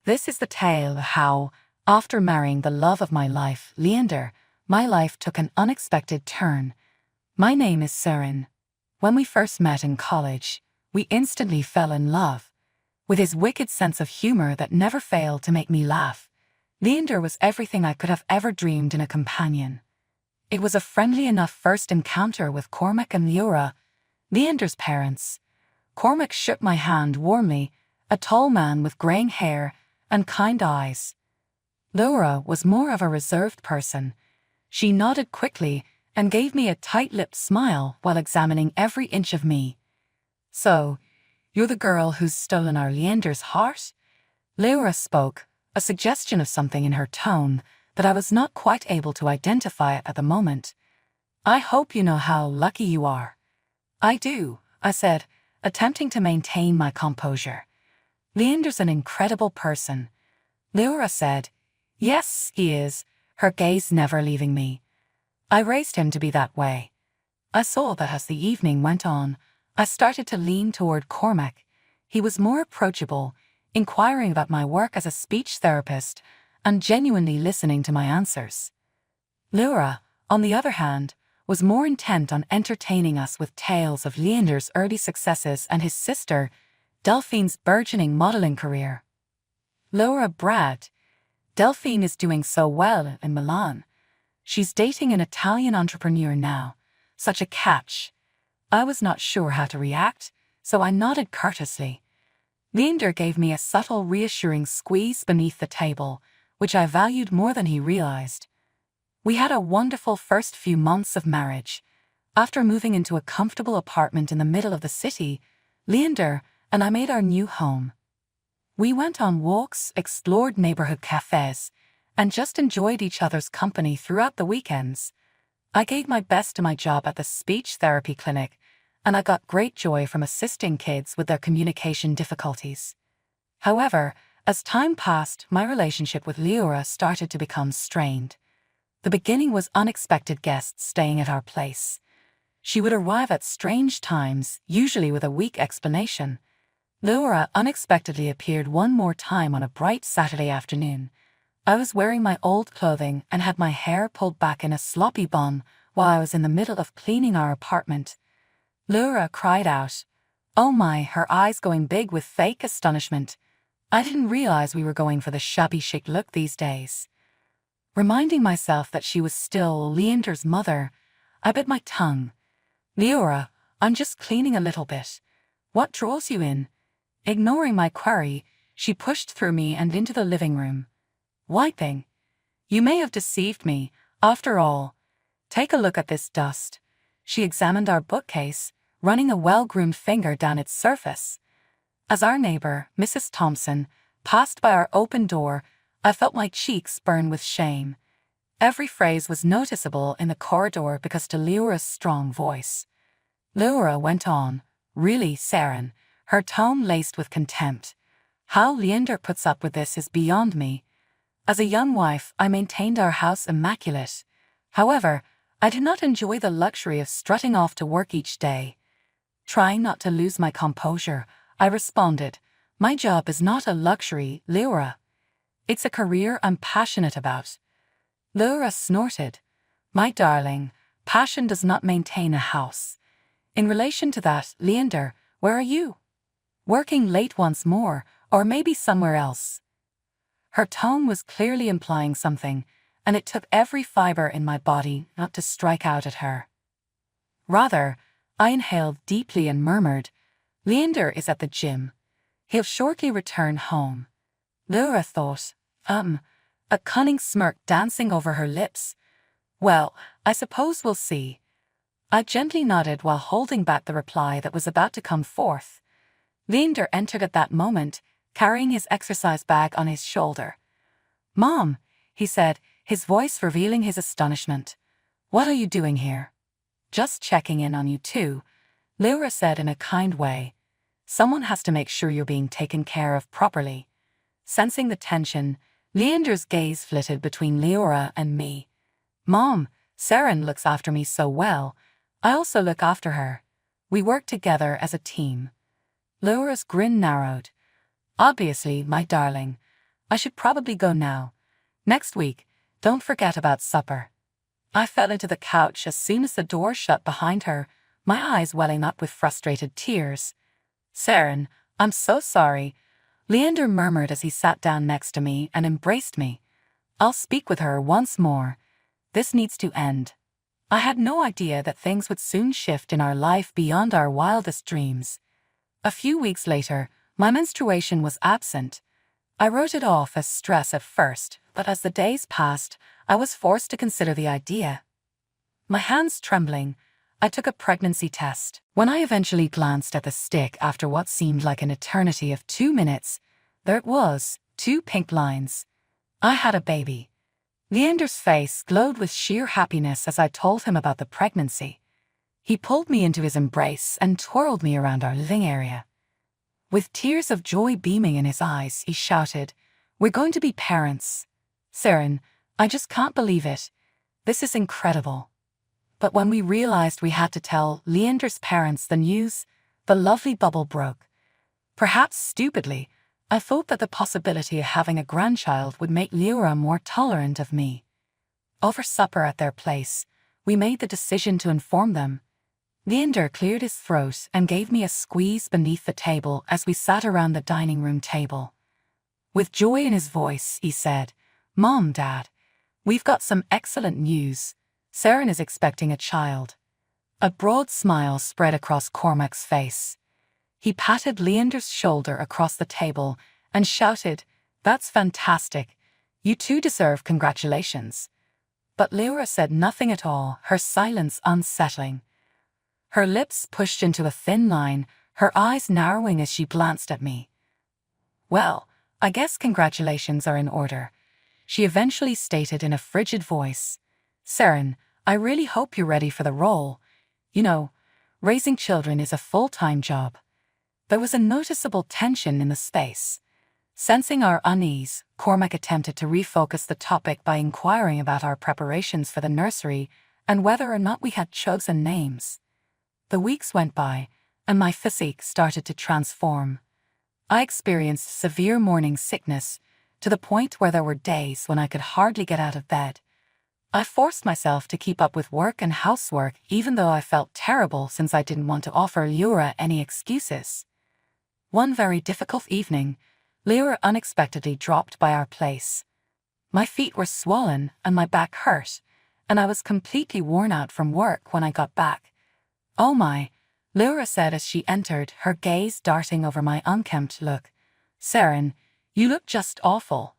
This is the tale of how, after marrying the love of my life, Leander, my life took an unexpected turn. My name is Seren. When we first met in college, we instantly fell in love. With his wicked sense of humor that never failed to make me laugh, Leander was everything I could have ever dreamed in a companion. It was a friendly enough first encounter with Cormac and Leora, Leander's parents. Cormac shook my hand warmly, a tall man with greying hair and kind eyes. Leora was more of a reserved person. She nodded quickly and gave me a tight-lipped smile while examining every inch of me. "So, you're the girl who's stolen our Leander's heart?" Leora spoke, a suggestion of something in her tone that I was not quite able to identify at the moment. "I hope you know how lucky you are." "I do," I said, attempting to maintain my composure. "Leander's an incredible person." Leora said, "Yes, he is," her gaze never leaving me. I raised him to be that way. I saw that as the evening went on, I started to lean toward Cormac. He was more approachable, inquiring about my work as a speech therapist and genuinely listening to my answers. Leora, on the other hand, was more intent on entertaining us with tales of Leander's early successes and his sister, Delphine's burgeoning modeling career. Leora bragged, "Delphine is doing so well in Milan. She's dating an Italian entrepreneur now. Such a catch." I was not sure how to react, so I nodded courteously. Leander gave me a subtle, reassuring squeeze beneath the table, which I valued more than he realized. We had a wonderful first few months of marriage. After moving into a comfortable apartment in the middle of the city, Leander and I made our new home. We went on walks, explored neighborhood cafes, and just enjoyed each other's company throughout the weekends. I gave my best to my job at the speech therapy clinic, and I got great joy from assisting kids with their communication difficulties. However, as time passed, my relationship with Leora started to become strained. The beginning was unexpected guests staying at our place. She would arrive at strange times, usually with a weak explanation. Leora unexpectedly appeared one more time on a bright Saturday afternoon. I was wearing my old clothing and had my hair pulled back in a sloppy bun while I was in the middle of cleaning our apartment. Leora cried out, "Oh my," her eyes going big with fake astonishment. I didn't realize we were going for the shabby chic look these days. Reminding myself that she was still Leander's mother, I bit my tongue. "Leora, I'm just cleaning a little bit. What draws you in?" Ignoring my query, she pushed through me and into the living room. "Wiping? You may have deceived me, after all. Take a look at this dust." She examined our bookcase, running a well-groomed finger down its surface. As our neighbor, Mrs. Thompson, passed by our open door, I felt my cheeks burn with shame. Every phrase was noticeable in the corridor because to Leora's strong voice. Leora went on, "Really, Seren," her tone laced with contempt. "How Leander puts up with this is beyond me. As a young wife, I maintained our house immaculate. However, I did not enjoy the luxury of strutting off to work each day." Trying not to lose my composure, I responded, "My job is not a luxury, Leora. It's a career I'm passionate about." Leora snorted, "My darling, passion does not maintain a house. In relation to that, Leander, where are you? Working late once more, or maybe somewhere else?" Her tone was clearly implying something, and it took every fiber in my body not to strike out at her. Rather, I inhaled deeply and murmured, "Leander is at the gym. He'll shortly return home." Leora thought, a cunning smirk dancing over her lips. "Well, I suppose we'll see." I gently nodded while holding back the reply that was about to come forth. Leander entered at that moment, carrying his exercise bag on his shoulder. "Mom," he said, his voice revealing his astonishment. "What are you doing here?" "Just checking in on you too," Leora said in a kind way. "Someone has to make sure you're being taken care of properly." Sensing the tension, Leander's gaze flitted between Leora and me. "Mom, Seren looks after me so well. I also look after her. We work together as a team." Leora's grin narrowed. "Obviously, my darling. I should probably go now. Next week, don't forget about supper. I fell into the couch as soon as the door shut behind her, my eyes welling up with frustrated tears. Saren, I'm so sorry, Leander murmured as he sat down next to me and embraced me. I'll speak with her once more. This needs to end. I had no idea that things would soon shift in our life beyond our wildest dreams. A few weeks later, my menstruation was absent. I wrote it off as stress at first, but as the days passed, I was forced to consider the idea. My hands trembling, I took a pregnancy test. When I eventually glanced at the stick after what seemed like an eternity of 2 minutes, there it was, 2 pink lines. I had a baby. Leander's face glowed with sheer happiness as I told him about the pregnancy. He pulled me into his embrace and twirled me around our living area. With tears of joy beaming in his eyes, he shouted, "We're going to be parents. Saren, I just can't believe it. This is incredible." But when we realized we had to tell Leander's parents the news, the lovely bubble broke. Perhaps stupidly, I thought that the possibility of having a grandchild would make Leora more tolerant of me. Over supper at their place, we made the decision to inform them. Leander cleared his throat and gave me a squeeze beneath the table as we sat around the dining room table. With joy in his voice, he said, "Mom, Dad, we've got some excellent news. Saren is expecting a child." A broad smile spread across Cormac's face. He patted Leander's shoulder across the table and shouted, "That's fantastic. You two deserve congratulations." But Leora said nothing at all, her silence unsettling. Her lips pushed into a thin line, her eyes narrowing as she glanced at me. "Well, I guess congratulations are in order," she eventually stated in a frigid voice. "Saren, I really hope you're ready for the role. You know, raising children is a full-time job." There was a noticeable tension in the space. Sensing our unease, Cormac attempted to refocus the topic by inquiring about our preparations for the nursery and whether or not we had chosen names. The weeks went by, and my physique started to transform. I experienced severe morning sickness, to the point where there were days when I could hardly get out of bed. I forced myself to keep up with work and housework even though I felt terrible since I didn't want to offer Leora any excuses. One very difficult evening, Leora unexpectedly dropped by our place. My feet were swollen and my back hurt, and I was completely worn out from work when I got back. "Oh my," Leora said as she entered, her gaze darting over my unkempt look. "Saren, you look just awful.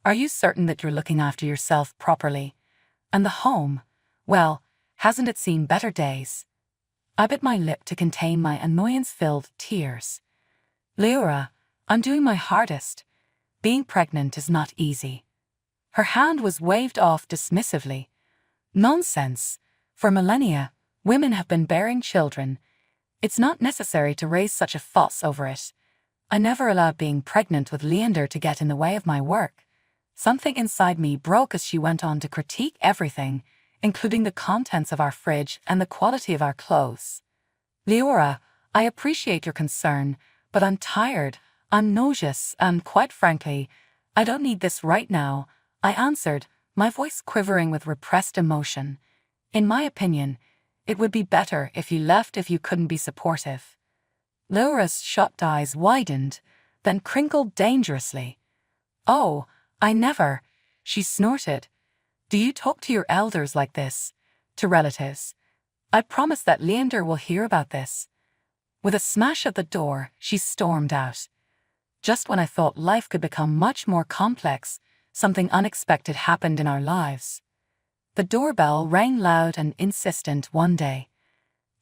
Are you certain that you're looking after yourself properly? And the home, well, hasn't it seen better days?" I bit my lip to contain my annoyance-filled tears. "Leora, I'm doing my hardest. Being pregnant is not easy." Her hand was waved off dismissively. "Nonsense. For millennia, women have been bearing children. It's not necessary to raise such a fuss over it. I never allowed being pregnant with Leander to get in the way of my work." Something inside me broke as she went on to critique everything, including the contents of our fridge and the quality of our clothes. "Leora, I appreciate your concern, but I'm tired, I'm nauseous, and quite frankly, I don't need this right now," I answered, my voice quivering with repressed emotion. "In my opinion, it would be better if you left if you couldn't be supportive." Leora's shut eyes widened, then crinkled dangerously. "Oh, I never," she snorted. "Do you talk to your elders like this? To relatives? I promise that Leander will hear about this." With a smash at the door, she stormed out. Just when I thought life could become much more complex, something unexpected happened in our lives. The doorbell rang loud and insistent one day.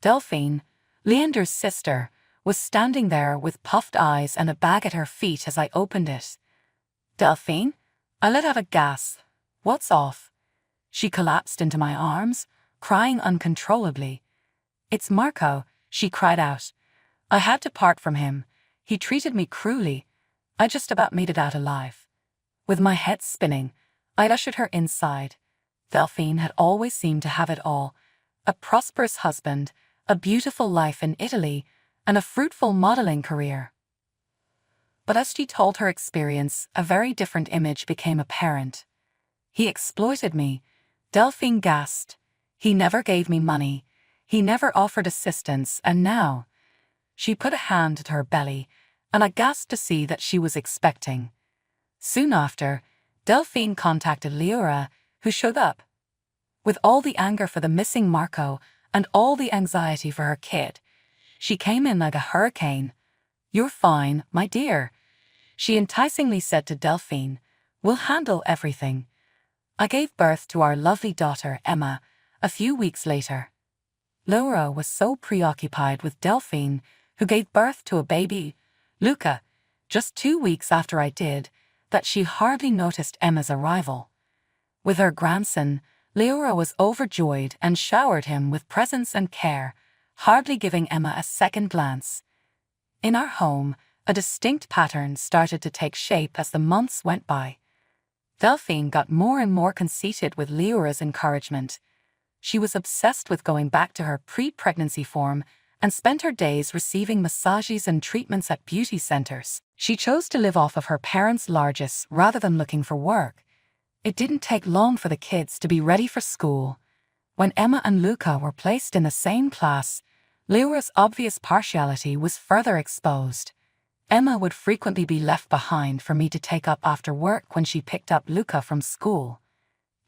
Delphine, Leander's sister, was standing there with puffed eyes and a bag at her feet as I opened it. "Delphine?" I let out a gasp. "What's off?" She collapsed into my arms, crying uncontrollably. "It's Marco," she cried out. "I had to part from him. He treated me cruelly. I just about made it out alive." With my head spinning, I ushered her inside. Delphine had always seemed to have it all: a prosperous husband, a beautiful life in Italy, and a fruitful modeling career. But as she told her experience, a very different image became apparent. "He exploited me," Delphine gasped. "He never gave me money. He never offered assistance, and now—" She put a hand to her belly, and I gasped to see that she was expecting. Soon after, Delphine contacted Leora, who showed up. With all the anger for the missing Marco and all the anxiety for her kid, she came in like a hurricane. "You're fine, my dear," she enticingly said to Delphine. "We'll handle everything." I gave birth to our lovely daughter, Emma, a few weeks later. Laura was so preoccupied with Delphine, who gave birth to a baby, Luca, just 2 weeks after I did, that she hardly noticed Emma's arrival. With her grandson, Laura was overjoyed and showered him with presents and care, hardly giving Emma a second glance. In our home, a distinct pattern started to take shape as the months went by. Delphine got more and more conceited with Leora's encouragement. She was obsessed with going back to her pre-pregnancy form and spent her days receiving massages and treatments at beauty centers. She chose to live off of her parents' largesse rather than looking for work. It didn't take long for the kids to be ready for school. When Emma and Luca were placed in the same class, Leora's obvious partiality was further exposed. Emma would frequently be left behind for me to take up after work when she picked up Luca from school.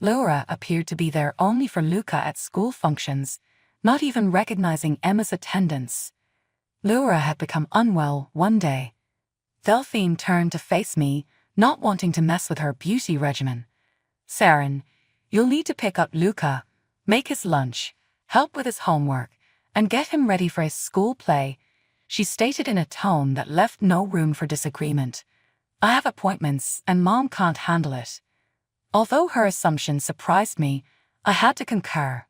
Laura appeared to be there only for Luca at school functions, not even recognizing Emma's attendance. Laura had become unwell one day. Delphine turned to face me, not wanting to mess with her beauty regimen. "Saren, you'll need to pick up Luca, make his lunch, help with his homework, and get him ready for his school play," she stated in a tone that left no room for disagreement. "I have appointments and Mom can't handle it." Although her assumption surprised me, I had to concur.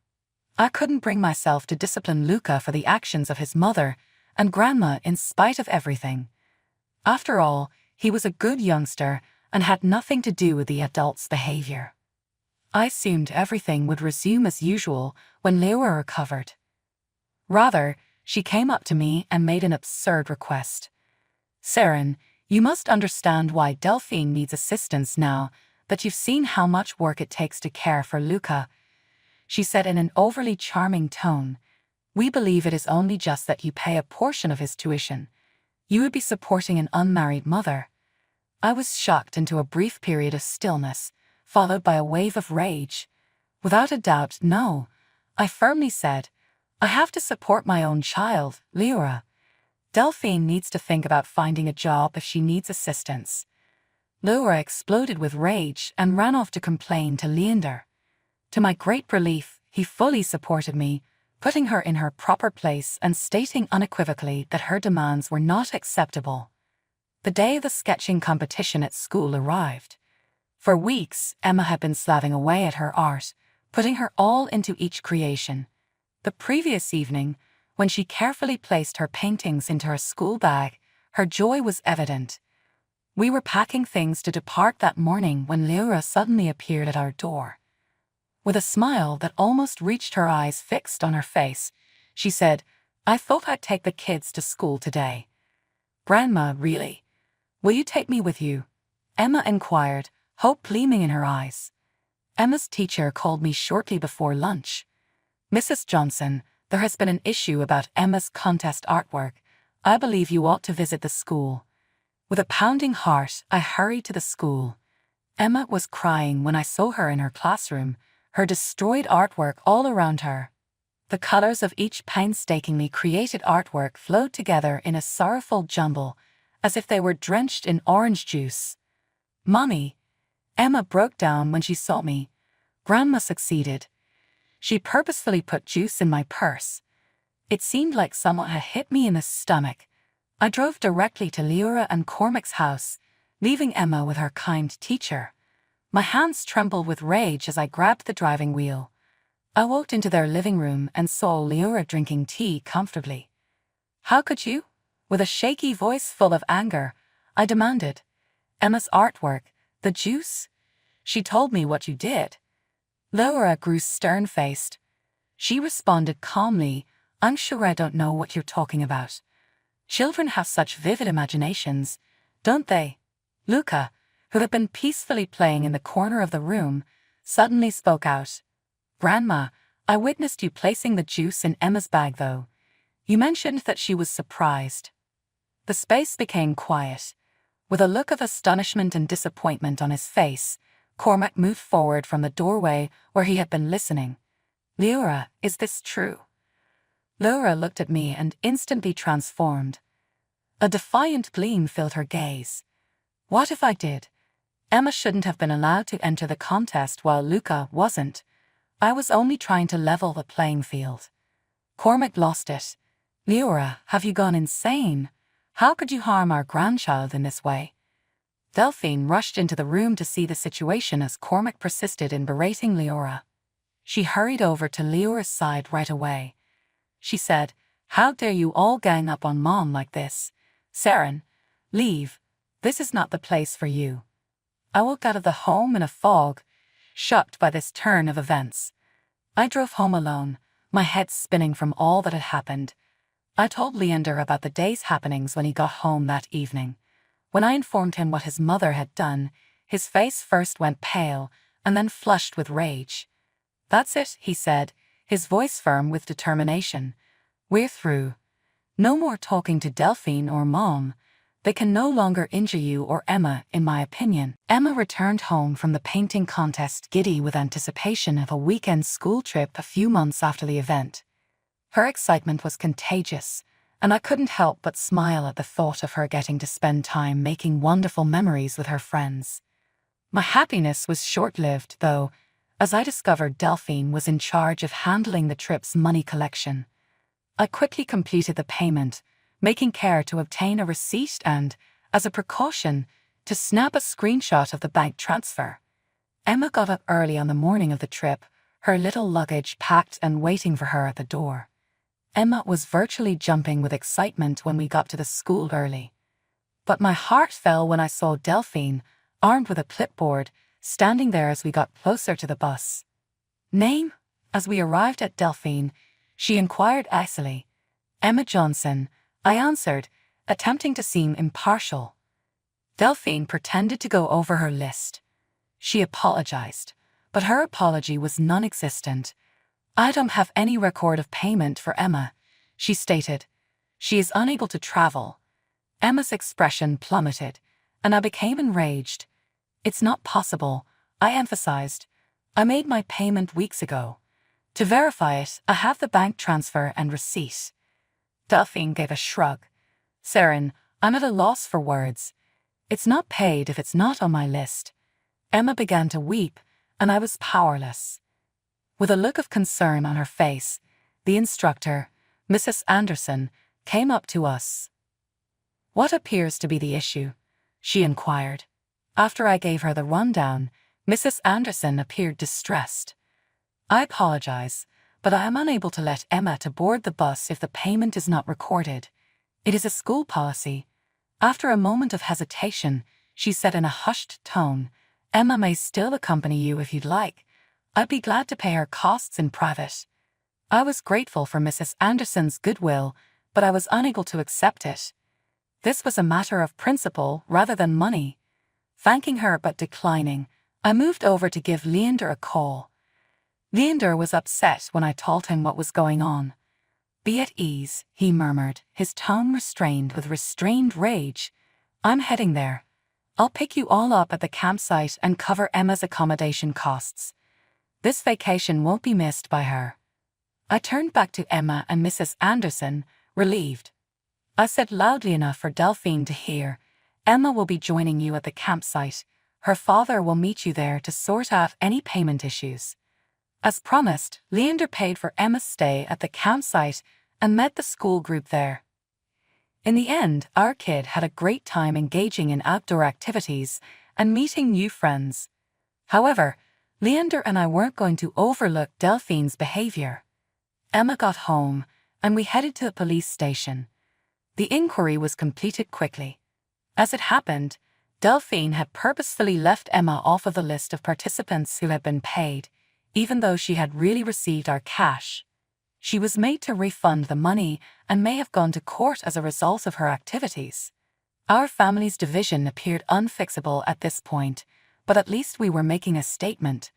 I couldn't bring myself to discipline Luca for the actions of his mother and grandma in spite of everything. After all, he was a good youngster and had nothing to do with the adult's behavior. I assumed everything would resume as usual when Laura recovered. Rather, she came up to me and made an absurd request. "Saren, you must understand why Delphine needs assistance now that you've seen how much work it takes to care for Luca," she said in an overly charming tone. "We believe it is only just that you pay a portion of his tuition. You would be supporting an unmarried mother." I was shocked into a brief period of stillness, followed by a wave of rage. "Without a doubt, no," I firmly said. "I have to support my own child, Leora. Delphine needs to think about finding a job if she needs assistance." Laura exploded with rage and ran off to complain to Leander. To my great relief, he fully supported me, putting her in her proper place and stating unequivocally that her demands were not acceptable. The day of the sketching competition at school arrived. For weeks, Emma had been slaving away at her art, putting her all into each creation. The previous evening, when she carefully placed her paintings into her school bag, her joy was evident. We were packing things to depart that morning when Laura suddenly appeared at our door. With a smile that almost reached her eyes fixed on her face, she said, "I thought I'd take the kids to school today." "Grandma, really? Will you take me with you?" Emma inquired, hope gleaming in her eyes. Emma's teacher called me shortly before lunch. "Mrs. Johnson, there has been an issue about Emma's contest artwork. I believe you ought to visit the school." With a pounding heart, I hurried to the school. Emma was crying when I saw her in her classroom, her destroyed artwork all around her. The colors of each painstakingly created artwork flowed together in a sorrowful jumble, as if they were drenched in orange juice. "Mommy!" Emma broke down when she saw me. Grandma succeeded. She purposefully put juice in my purse. It seemed like someone had hit me in the stomach. I drove directly to Leora and Cormac's house, leaving Emma with her kind teacher. My hands trembled with rage as I grabbed the driving wheel. I walked into their living room and saw Leora drinking tea comfortably. "How could you?" With a shaky voice full of anger, I demanded. "Emma's artwork, the juice? She told me what you did." Leora grew stern-faced. She responded calmly, "I'm sure I don't know what you're talking about. Children have such vivid imaginations. don't they? Luca, who had been peacefully playing in the corner of the room, suddenly spoke out. Grandma, I witnessed you placing the juice in Emma's bag though. You mentioned that she was surprised. The space became quiet. With a look of astonishment and disappointment on his face, Cormac moved forward from the doorway where he had been listening. Leora, is this true? Laura looked at me and instantly transformed. A defiant gleam filled her gaze. What if I did? Emma shouldn't have been allowed to enter the contest while Luca wasn't. I was only trying to level the playing field. Cormac lost it. Leora, have you gone insane? How could you harm our grandchild in this way? Delphine rushed into the room to see the situation as Cormac persisted in berating Leora. She hurried over to Leora's side right away. She said, "How dare you all gang up on Mom like this? Saren, leave. This is not the place for you." I walked out of the home in a fog, shocked by this turn of events. I drove home alone, my head spinning from all that had happened. I told Leander about the day's happenings when he got home that evening. When I informed him what his mother had done, his face first went pale and then flushed with rage. "That's it," he said, his voice firm with determination. "We're through. No more talking to Delphine or Mom. They can no longer injure you or Emma, in my opinion." Emma returned home from the painting contest giddy with anticipation of a weekend school trip a few months after the event. Her excitement was contagious, and I couldn't help but smile at the thought of her getting to spend time making wonderful memories with her friends. My happiness was short-lived, though, as I discovered Delphine was in charge of handling the trip's money collection. I quickly completed the payment, making care to obtain a receipt and, as a precaution, to snap a screenshot of the bank transfer. Emma got up early on the morning of the trip, her little luggage packed and waiting for her at the door. Emma was virtually jumping with excitement when we got to the school early. But my heart fell when I saw Delphine, armed with a clipboard, standing there as we got closer to the bus. "Name?" As we arrived at Delphine, she inquired icily. "Emma Johnson," I answered, attempting to seem impartial. Delphine pretended to go over her list. She apologized, but her apology was non-existent. "I don't have any record of payment for Emma," she stated. "She is unable to travel." Emma's expression plummeted, and I became enraged. "It's not possible," I emphasized. "I made my payment weeks ago. To verify it, I have the bank transfer and receipt." Delphine gave a shrug. "Saren, I'm at a loss for words. It's not paid if it's not on my list." Emma began to weep, and I was powerless. With a look of concern on her face, the instructor, Mrs. Anderson, came up to us. "What appears to be the issue?" she inquired. After I gave her the rundown, Mrs. Anderson appeared distressed. "I apologize, but I am unable to let Emma to board the bus if the payment is not recorded. It is a school policy." After a moment of hesitation, she said in a hushed tone, "Emma may still accompany you if you'd like. I'd be glad to pay her costs in private." I was grateful for Mrs. Anderson's goodwill, but I was unable to accept it. This was a matter of principle rather than money. Thanking her but declining, I moved over to give Leander a call. Leander was upset when I told him what was going on. "Be at ease," he murmured, his tone restrained with restrained rage. "I'm heading there. I'll pick you all up at the campsite and cover Emma's accommodation costs. This vacation won't be missed by her." I turned back to Emma and Mrs. Anderson, relieved. I said loudly enough for Delphine to hear, "Emma will be joining you at the campsite. Her father will meet you there to sort out any payment issues." As promised, Leander paid for Emma's stay at the campsite and met the school group there. In the end, our kid had a great time engaging in outdoor activities and meeting new friends. However, Leander and I weren't going to overlook Delphine's behavior. Emma got home, and we headed to the police station. The inquiry was completed quickly. As it happened, Delphine had purposefully left Emma off of the list of participants who had been paid, even though she had really received our cash. She was made to refund the money and may have gone to court as a result of her activities. Our family's division appeared unfixable at this point, but at least we were making a statement.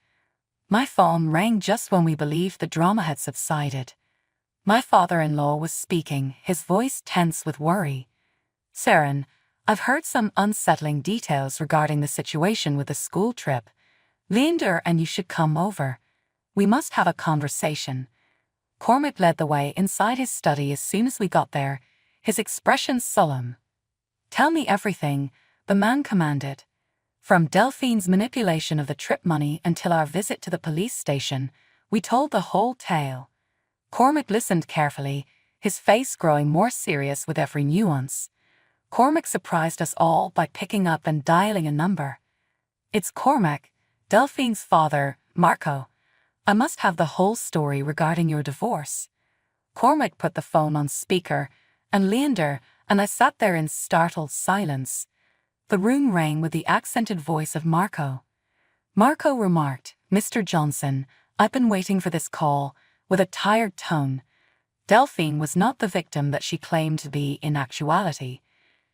My phone rang just when we believed the drama had subsided. My father-in-law was speaking, his voice tense with worry. "Saren, I've heard some unsettling details regarding the situation with the school trip. Leander and you should come over. We must have a conversation." Cormac led the way inside his study as soon as we got there, his expression solemn. "Tell me everything," the man commanded. From Delphine's manipulation of the trip money until our visit to the police station, we told the whole tale. Cormac listened carefully, his face growing more serious with every nuance. Cormac surprised us all by picking up and dialing a number. "It's Cormac, Delphine's father, Marco. I must have the whole story regarding your divorce." Cormac put the phone on speaker, and Leander and I sat there in startled silence. The room rang with the accented voice of Marco. Marco remarked, "Mr. Johnson, I've been waiting for this call," with a tired tone. Delphine was not the victim that she claimed to be in actuality.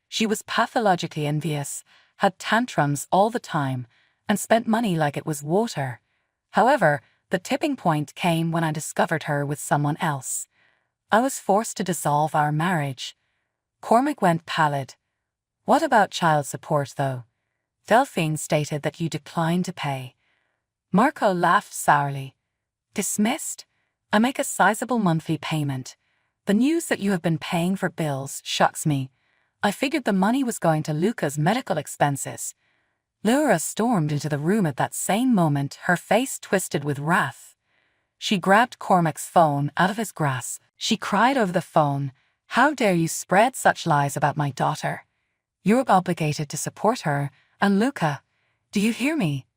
She was pathologically envious, had tantrums all the time, and spent money like it was water. However, the tipping point came when I discovered her with someone else. I was forced to dissolve our marriage. Cormac went pallid. "What about child support, though?" Delphine stated that you declined to pay. Marco laughed sourly. "Dismissed? I make a sizable monthly payment. The news that you have been paying for bills shocks me. I figured the money was going to Luca's medical expenses." Laura stormed into the room at that same moment, her face twisted with wrath. She grabbed Cormac's phone out of his grasp. She cried over the phone, "How dare you spread such lies about my daughter? You're obligated to support her, and Luca. Do you hear me?"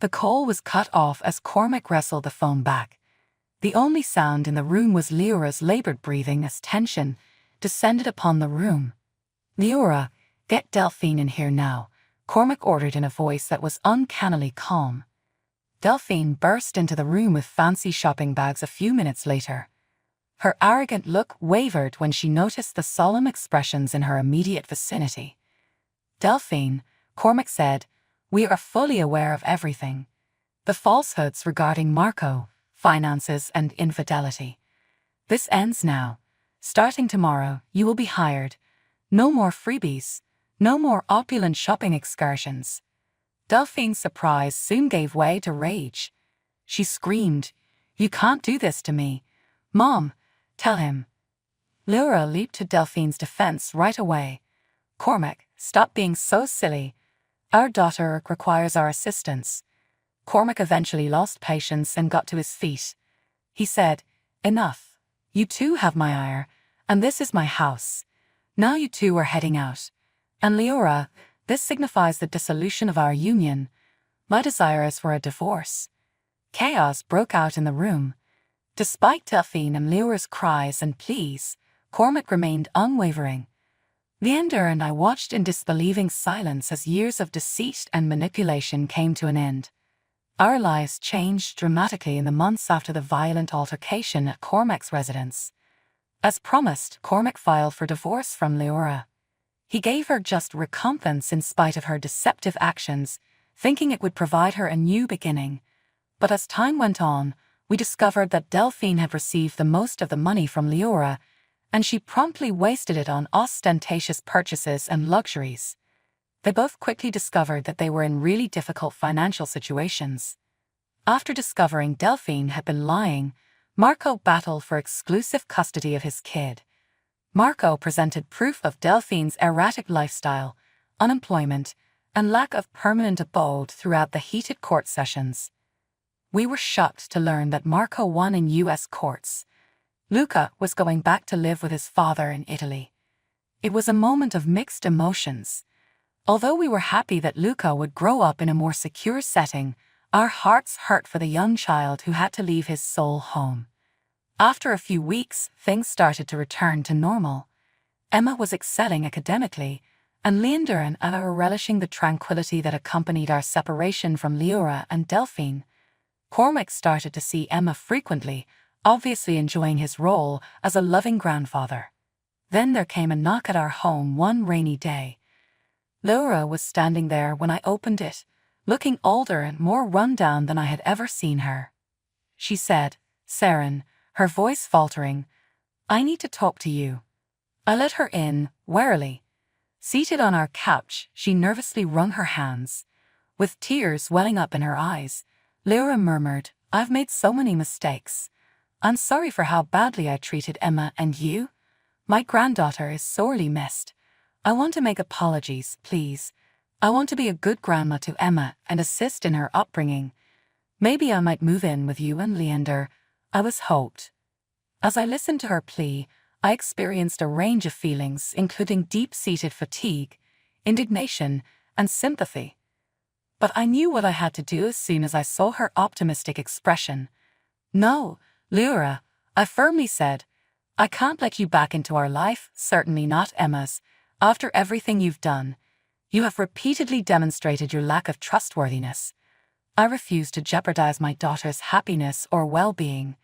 The call was cut off as Cormac wrestled the phone back. The only sound in the room was Leora's labored breathing as tension descended upon the room. "Leora, get Delphine in here now," Cormac ordered in a voice that was uncannily calm. Delphine burst into the room with fancy shopping bags a few minutes later. Her arrogant look wavered when she noticed the solemn expressions in her immediate vicinity. "Delphine," Cormac said, "we are fully aware of everything. The falsehoods regarding Marco, finances, and infidelity. This ends now. Starting tomorrow, you will be hired. No more freebies. No more opulent shopping excursions." Delphine's surprise soon gave way to rage. She screamed, "You can't do this to me. Mom, tell him." Laura leaped to Delphine's defense right away. "Cormac, stop being so silly. Our daughter requires our assistance." Cormac eventually lost patience and got to his feet. He said, "Enough. You two have my ire, and this is my house. Now you two are heading out. And Leora, this signifies the dissolution of our union. My desire is for a divorce." Chaos broke out in the room. Despite Delphine and Leora's cries and pleas, Cormac remained unwavering. Leander and I watched in disbelieving silence as years of deceit and manipulation came to an end. Our lives changed dramatically in the months after the violent altercation at Cormac's residence. As promised, Cormac filed for divorce from Leora. He gave her just recompense in spite of her deceptive actions, thinking it would provide her a new beginning. But as time went on, we discovered that Delphine had received the most of the money from Leora, and she promptly wasted it on ostentatious purchases and luxuries. They both quickly discovered that they were in really difficult financial situations. After discovering Delphine had been lying, Marco battled for exclusive custody of his kid. Marco presented proof of Delphine's erratic lifestyle, unemployment, and lack of permanent abode throughout the heated court sessions. We were shocked to learn that Marco won in U.S. courts. Luca was going back to live with his father in Italy. It was a moment of mixed emotions. Although we were happy that Luca would grow up in a more secure setting, our hearts hurt for the young child who had to leave his sole home. After a few weeks, things started to return to normal. Emma was excelling academically, and Leander and I were relishing the tranquility that accompanied our separation from Leora and Delphine. Cormac started to see Emma frequently, obviously enjoying his role as a loving grandfather. Then there came a knock at our home one rainy day. Laura was standing there when I opened it, looking older and more run down than I had ever seen her. She said, "Saren," her voice faltering, "I need to talk to you." I let her in, warily. Seated on our couch, she nervously wrung her hands. With tears welling up in her eyes, Laura murmured, "I've made so many mistakes. I'm sorry for how badly I treated Emma and you. My granddaughter is sorely missed. I want to make apologies, please. I want to be a good grandma to Emma and assist in her upbringing. Maybe I might move in with you and Leander. I was hoped." As I listened to her plea, I experienced a range of feelings, including deep-seated fatigue, indignation, and sympathy. But I knew what I had to do as soon as I saw her optimistic expression. "No, Laura," I firmly said. "I can't let you back into our life, certainly not Emma's. After everything you've done, you have repeatedly demonstrated your lack of trustworthiness. I refuse to jeopardize my daughter's happiness or well-being."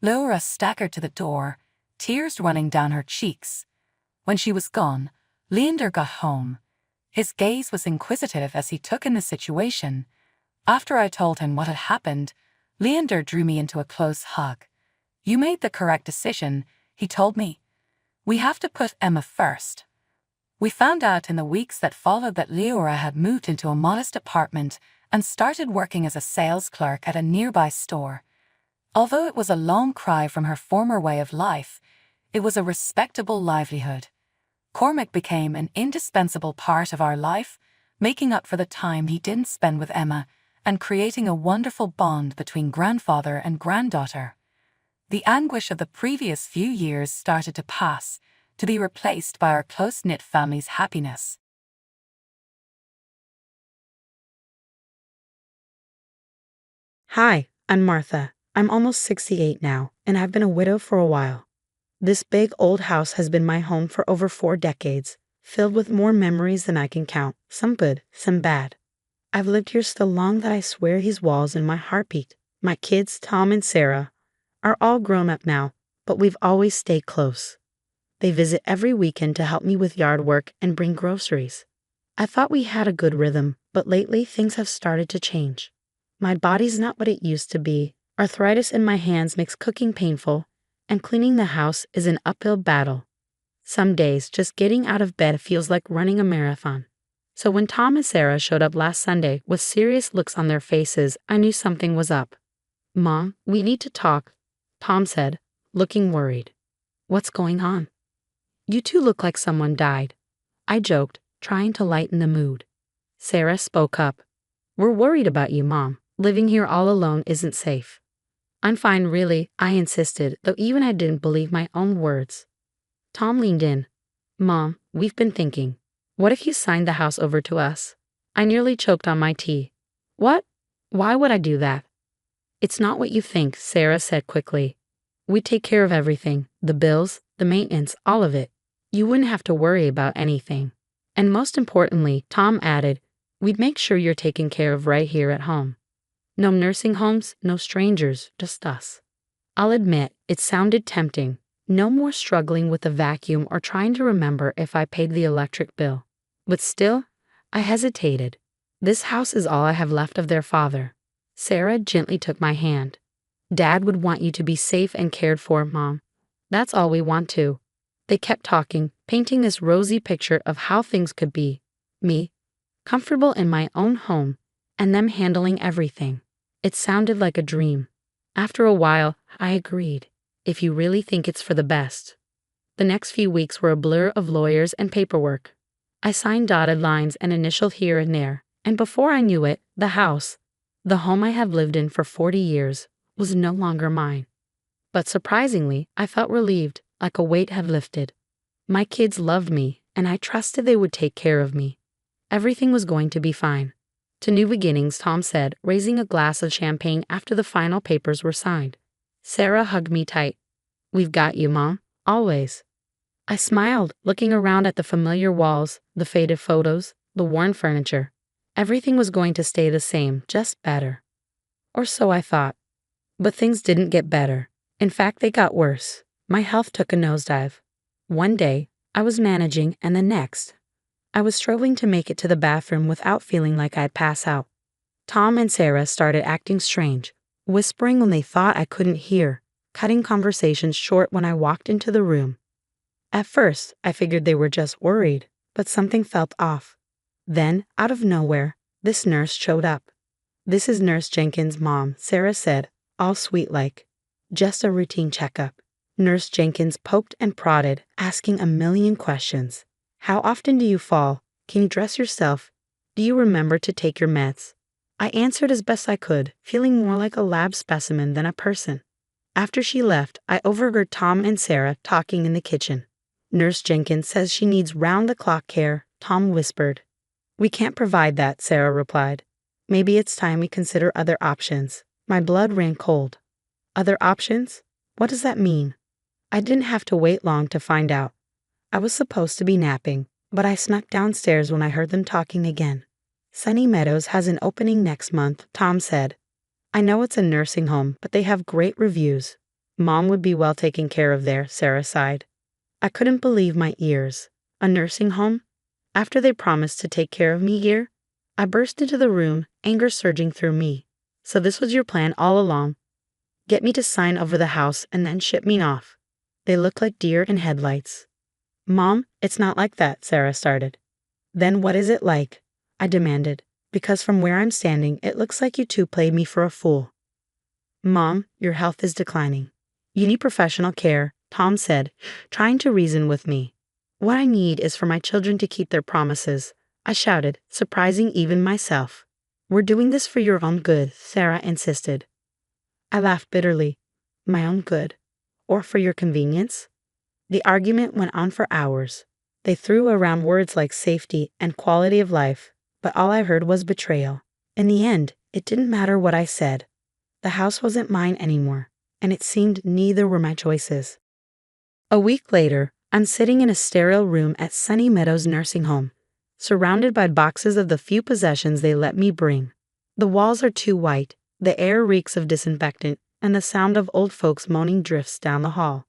Laura staggered to the door, tears running down her cheeks. When she was gone, Leander got home. His gaze was inquisitive as he took in the situation. After I told him what had happened, Leander drew me into a close hug. "You made the correct decision," he told me. "We have to put Emma first." We found out in the weeks that followed that Leora had moved into a modest apartment and started working as a sales clerk at a nearby store. Although it was a long cry from her former way of life, it was a respectable livelihood. Cormac became an indispensable part of our life, making up for the time he didn't spend with Emma and creating a wonderful bond between grandfather and granddaughter. The anguish of the previous few years started to pass, to be replaced by our close-knit family's happiness. Hi, I'm Martha. I'm almost 68 now, and I've been a widow for a while. This big old house has been my home for over 4 decades, filled with more memories than I can count, some good, some bad. I've lived here so long that I swear these walls in my heartbeat. My kids, Tom and Sarah, are all grown up now, but we've always stayed close. They visit every weekend to help me with yard work and bring groceries. I thought we had a good rhythm, but lately things have started to change. My body's not what it used to be. Arthritis in my hands makes cooking painful, and cleaning the house is an uphill battle. Some days, just getting out of bed feels like running a marathon. So when Tom and Sarah showed up last Sunday with serious looks on their faces, I knew something was up. "Mom, we need to talk," Tom said, looking worried. "What's going on?" "You two look like someone died," I joked, trying to lighten the mood. Sarah spoke up. "We're worried about you, Mom. Living here all alone isn't safe." "I'm fine, really," I insisted, though even I didn't believe my own words. Tom leaned in. "Mom, we've been thinking. What if you signed the house over to us?" I nearly choked on my tea. "What? Why would I do that?" "It's not what you think," Sarah said quickly. "We take care of everything, the bills, the maintenance, all of it. You wouldn't have to worry about anything. And most importantly," Tom added, "we'd make sure you're taken care of right here at home. No nursing homes, no strangers, just us." I'll admit, it sounded tempting. No more struggling with the vacuum or trying to remember if I paid the electric bill. But still, I hesitated. This house is all I have left of their father. Sarah gently took my hand. "Dad would want you to be safe and cared for, Mom. That's all we want too." They kept talking, painting this rosy picture of how things could be. Me, comfortable in my own home, and them handling everything. It sounded like a dream. After a while, I agreed, if you really think it's for the best. The next few weeks were a blur of lawyers and paperwork. I signed dotted lines and initialed here and there, and before I knew it, the house, the home I have lived in for 40 years, was no longer mine. But surprisingly, I felt relieved, like a weight had lifted. My kids loved me, and I trusted they would take care of me. Everything was going to be fine. "To new beginnings," Tom said, raising a glass of champagne after the final papers were signed. Sarah hugged me tight. "We've got you, Mom, always." I smiled, looking around at the familiar walls, the faded photos, the worn furniture. Everything was going to stay the same, just better. Or so I thought. But things didn't get better. In fact, they got worse. My health took a nosedive. One day, I was managing, and the next, I was struggling to make it to the bathroom without feeling like I'd pass out. Tom and Sarah started acting strange, whispering when they thought I couldn't hear, cutting conversations short when I walked into the room. At first, I figured they were just worried, but something felt off. Then, out of nowhere, this nurse showed up. "This is Nurse Jenkins' mom," Sarah said, all sweet-like. "Just a routine checkup." Nurse Jenkins poked and prodded, asking a million questions. "How often do you fall? Can you dress yourself? Do you remember to take your meds?" I answered as best I could, feeling more like a lab specimen than a person. After she left, I overheard Tom and Sarah talking in the kitchen. "Nurse Jenkins says she needs round-the-clock care," Tom whispered. "We can't provide that," Sarah replied. "Maybe it's time we consider other options." My blood ran cold. Other options? What does that mean? I didn't have to wait long to find out. I was supposed to be napping, but I snuck downstairs when I heard them talking again. "Sunny Meadows has an opening next month," Tom said. "I know it's a nursing home, but they have great reviews. Mom would be well taken care of there," Sarah sighed. I couldn't believe my ears. A nursing home? After they promised to take care of me here? I burst into the room, anger surging through me. "So this was your plan all along? Get me to sign over the house and then ship me off." They looked like deer in headlights. "Mom, it's not like that," Sarah started. "Then what is it like?" I demanded, because from where I'm standing, it looks like you two played me for a fool. "Mom, your health is declining. You need professional care," Tom said, trying to reason with me. "What I need is for my children to keep their promises," I shouted, surprising even myself. "We're doing this for your own good," Sarah insisted. I laughed bitterly. My own good? Or for your convenience? The argument went on for hours. They threw around words like safety and quality of life, but all I heard was betrayal. In the end, it didn't matter what I said. The house wasn't mine anymore, and it seemed neither were my choices. A week later, I'm sitting in a sterile room at Sunny Meadows Nursing Home, surrounded by boxes of the few possessions they let me bring. The walls are too white, the air reeks of disinfectant, and the sound of old folks moaning drifts down the hall.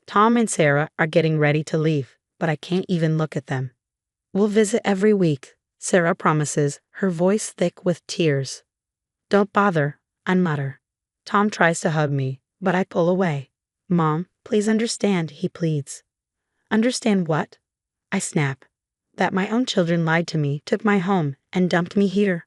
Tom and Sarah are getting ready to leave, but I can't even look at them. "We'll visit every week," Sarah promises, her voice thick with tears. "Don't bother," I mutter. Tom tries to hug me, but I pull away. "Mom, please understand," he pleads. "Understand what?" I snap. "That my own children lied to me, took my home, and dumped me here."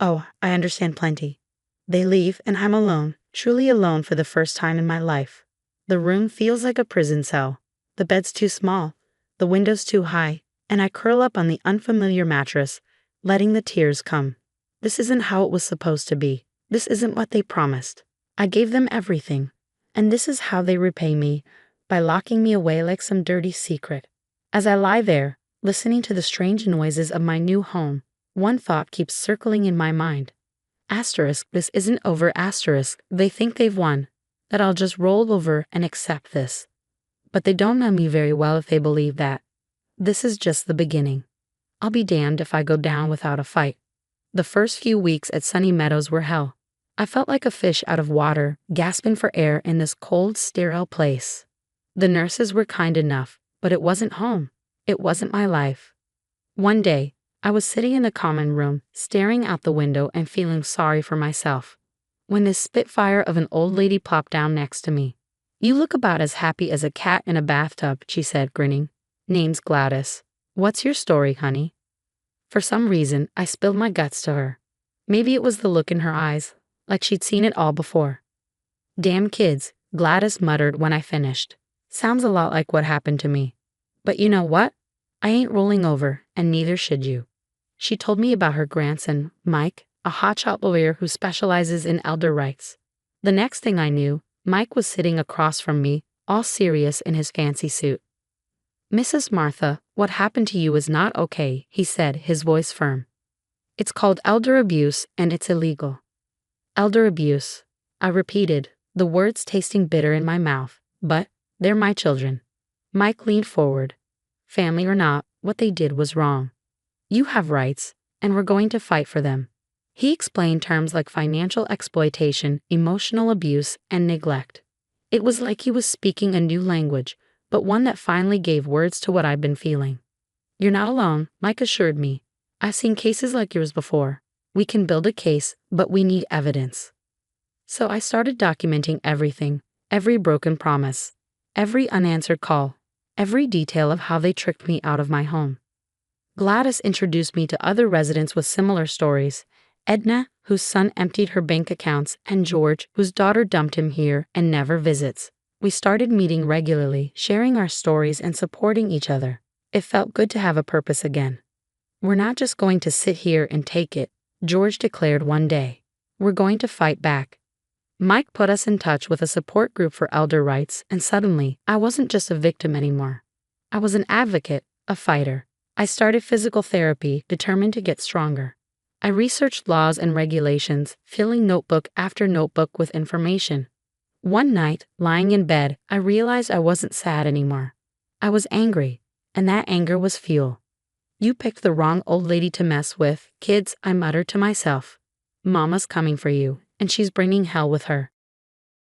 "Oh, I understand plenty." They leave, and I'm alone, truly alone for the first time in my life. The room feels like a prison cell. The bed's too small, the window's too high, and I curl up on the unfamiliar mattress, letting the tears come. This isn't how it was supposed to be. This isn't what they promised. I gave them everything, and this is how they repay me, by locking me away like some dirty secret. As I lie there, listening to the strange noises of my new home, one thought keeps circling in my mind. Asterisk, this isn't over, asterisk, they think they've won, that I'll just roll over and accept this. But they don't know me very well if they believe that. This is just the beginning. I'll be damned if I go down without a fight. The first few weeks at Sunny Meadows were hell. I felt like a fish out of water, gasping for air in this cold, sterile place. The nurses were kind enough, but it wasn't home. It wasn't my life. One day, I was sitting in the common room, staring out the window and feeling sorry for myself, when this spitfire of an old lady plopped down next to me. "You look about as happy as a cat in a bathtub," she said, grinning. "Name's Gladys. What's your story, honey?" For some reason, I spilled my guts to her. Maybe it was the look in her eyes, like she'd seen it all before. "Damn kids," Gladys muttered when I finished. Sounds a lot like what happened to me. But you know what? I ain't rolling over, and neither should you. She told me about her grandson, Mike, a hotshot lawyer who specializes in elder rights. The next thing I knew, Mike was sitting across from me, all serious in his fancy suit. "Mrs. Martha, what happened to you is not okay," he said, his voice firm. "It's called elder abuse, and it's illegal." "Elder abuse," I repeated, the words tasting bitter in my mouth, but they're my children. Mike leaned forward. "Family or not, what they did was wrong. You have rights, and we're going to fight for them." He explained terms like financial exploitation, emotional abuse, and neglect. It was like he was speaking a new language, but one that finally gave words to what I'd been feeling. You're not alone, Mike assured me. I've seen cases like yours before. We can build a case, but we need evidence. So I started documenting everything, every broken promise, every unanswered call, every detail of how they tricked me out of my home. Gladys introduced me to other residents with similar stories. Edna, whose son emptied her bank accounts, and George, whose daughter dumped him here and never visits. We started meeting regularly, sharing our stories and supporting each other. It felt good to have a purpose again. We're not just going to sit here and take it, George declared one day. We're going to fight back. Mike put us in touch with a support group for elder rights, and suddenly, I wasn't just a victim anymore. I was an advocate, a fighter. I started physical therapy, determined to get stronger. I researched laws and regulations, filling notebook after notebook with information. One night, lying in bed, I realized I wasn't sad anymore. I was angry, and that anger was fuel. You picked the wrong old lady to mess with, kids, I muttered to myself. Mama's coming for you, and she's bringing hell with her.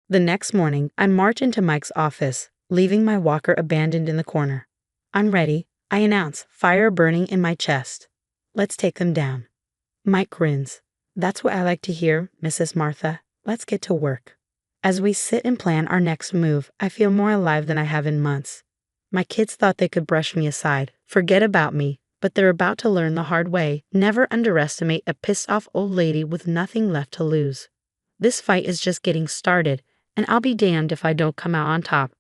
The next morning, I march into Mike's office, leaving my walker abandoned in the corner. I'm ready, I announce, fire burning in my chest. Let's take them down. Mike grins. That's what I like to hear, Mrs. Martha. Let's get to work. As we sit and plan our next move, I feel more alive than I have in months. My kids thought they could brush me aside, forget about me, but they're about to learn the hard way. Never underestimate a pissed-off old lady with nothing left to lose. This fight is just getting started, and I'll be damned if I don't come out on top.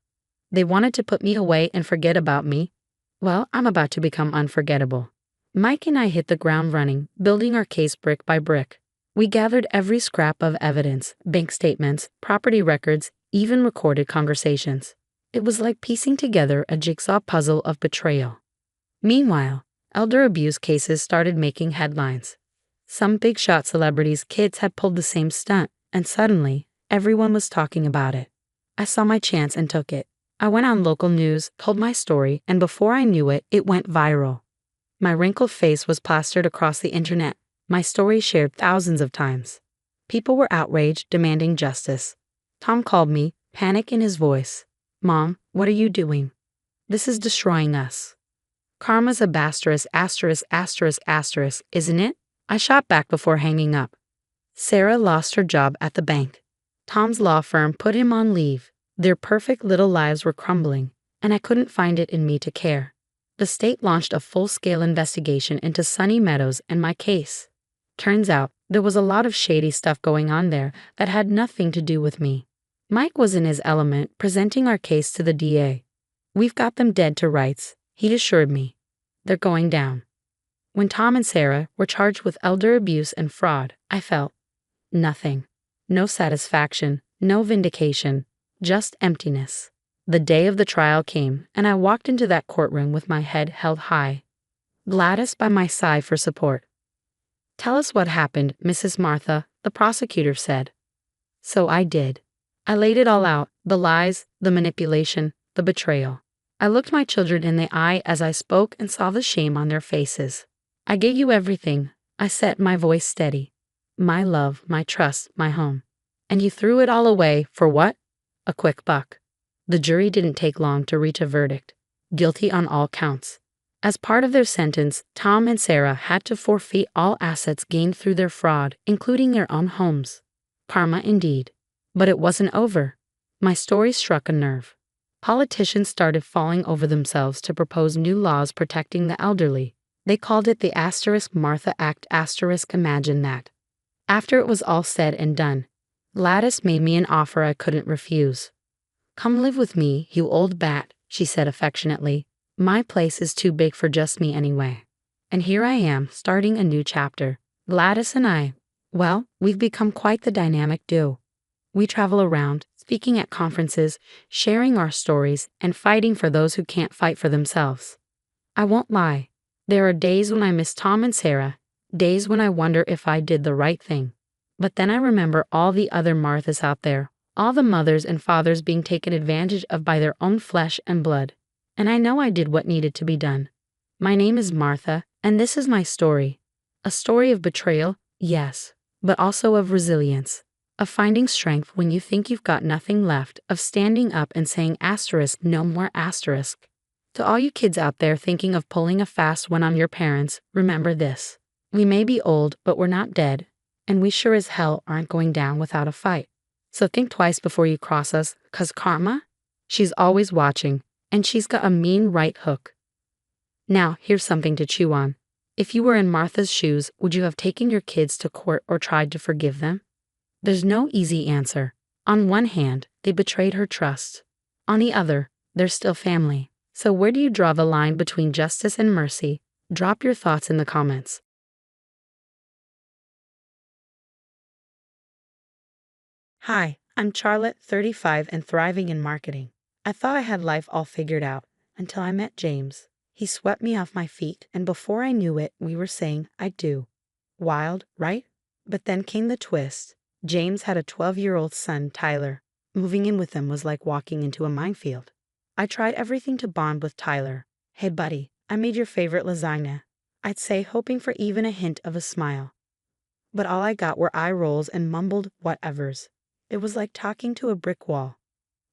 They wanted to put me away and forget about me. Well, I'm about to become unforgettable. Mike and I hit the ground running, building our case brick by brick. We gathered every scrap of evidence, bank statements, property records, even recorded conversations. It was like piecing together a jigsaw puzzle of betrayal. Meanwhile, elder abuse cases started making headlines. Some big-shot celebrities' kids had pulled the same stunt, and suddenly, everyone was talking about it. I saw my chance and took it. I went on local news, told my story, and before I knew it, it went viral. My wrinkled face was plastered across the internet, my story shared thousands of times. People were outraged, demanding justice. Tom called me, panic in his voice. Mom, what are you doing? This is destroying us. Karma's a asterisk, isn't it? I shot back before hanging up. Sarah lost her job at the bank. Tom's law firm put him on leave. Their perfect little lives were crumbling, and I couldn't find it in me to care. The state launched a full-scale investigation into Sunny Meadows and my case. Turns out, there was a lot of shady stuff going on there that had nothing to do with me. Mike was in his element, presenting our case to the DA. We've got them dead to rights, he assured me. They're going down. When Tom and Sarah were charged with elder abuse and fraud, I felt nothing. No satisfaction, no vindication, just emptiness. The day of the trial came, and I walked into that courtroom with my head held high. Gladys by my side for support. Tell us what happened, Mrs. Martha, the prosecutor said. So I did. I laid it all out, the lies, the manipulation, the betrayal. I looked my children in the eye as I spoke and saw the shame on their faces. I gave you everything. I set my voice steady. My love, my trust, my home. And you threw it all away for what? A quick buck. The jury didn't take long to reach a verdict. Guilty on all counts. As part of their sentence, Tom and Sarah had to forfeit all assets gained through their fraud, including their own homes. Karma indeed. But it wasn't over. My story struck a nerve. Politicians started falling over themselves to propose new laws protecting the elderly. They called it the Martha Act imagine that. After it was all said and done, Gladys made me an offer I couldn't refuse. Come live with me, you old bat, she said affectionately. My place is too big for just me anyway. And here I am, starting a new chapter. Gladys and I, well, we've become quite the dynamic duo. We travel around, speaking at conferences, sharing our stories, and fighting for those who can't fight for themselves. I won't lie. There are days when I miss Tom and Sarah, days when I wonder if I did the right thing. But then I remember all the other Marthas out there, all the mothers and fathers being taken advantage of by their own flesh and blood. And I know I did what needed to be done. My name is Martha, and this is my story. A story of betrayal, yes, but also of resilience. Of finding strength when you think you've got nothing left, of standing up and saying no more asterisk. To all you kids out there thinking of pulling a fast one on your parents, remember this. We may be old, but we're not dead, and we sure as hell aren't going down without a fight. So think twice before you cross us, 'cause karma? She's always watching, and she's got a mean right hook. Now, here's something to chew on. If you were in Martha's shoes, would you have taken your kids to court or tried to forgive them? There's no easy answer. On one hand, they betrayed her trust. On the other, they're still family. So where do you draw the line between justice and mercy? Drop your thoughts in the comments. Hi, I'm Charlotte, 35 and thriving in marketing. I thought I had life all figured out until I met James. He swept me off my feet, and before I knew it, we were saying I do. Wild, right? But then came the twist. James had a 12-year-old son, Tyler. Moving in with him was like walking into a minefield. I tried everything to bond with Tyler. Hey buddy, I made your favorite lasagna. I'd say, hoping for even a hint of a smile. But all I got were eye rolls and mumbled whatevers. It was like talking to a brick wall.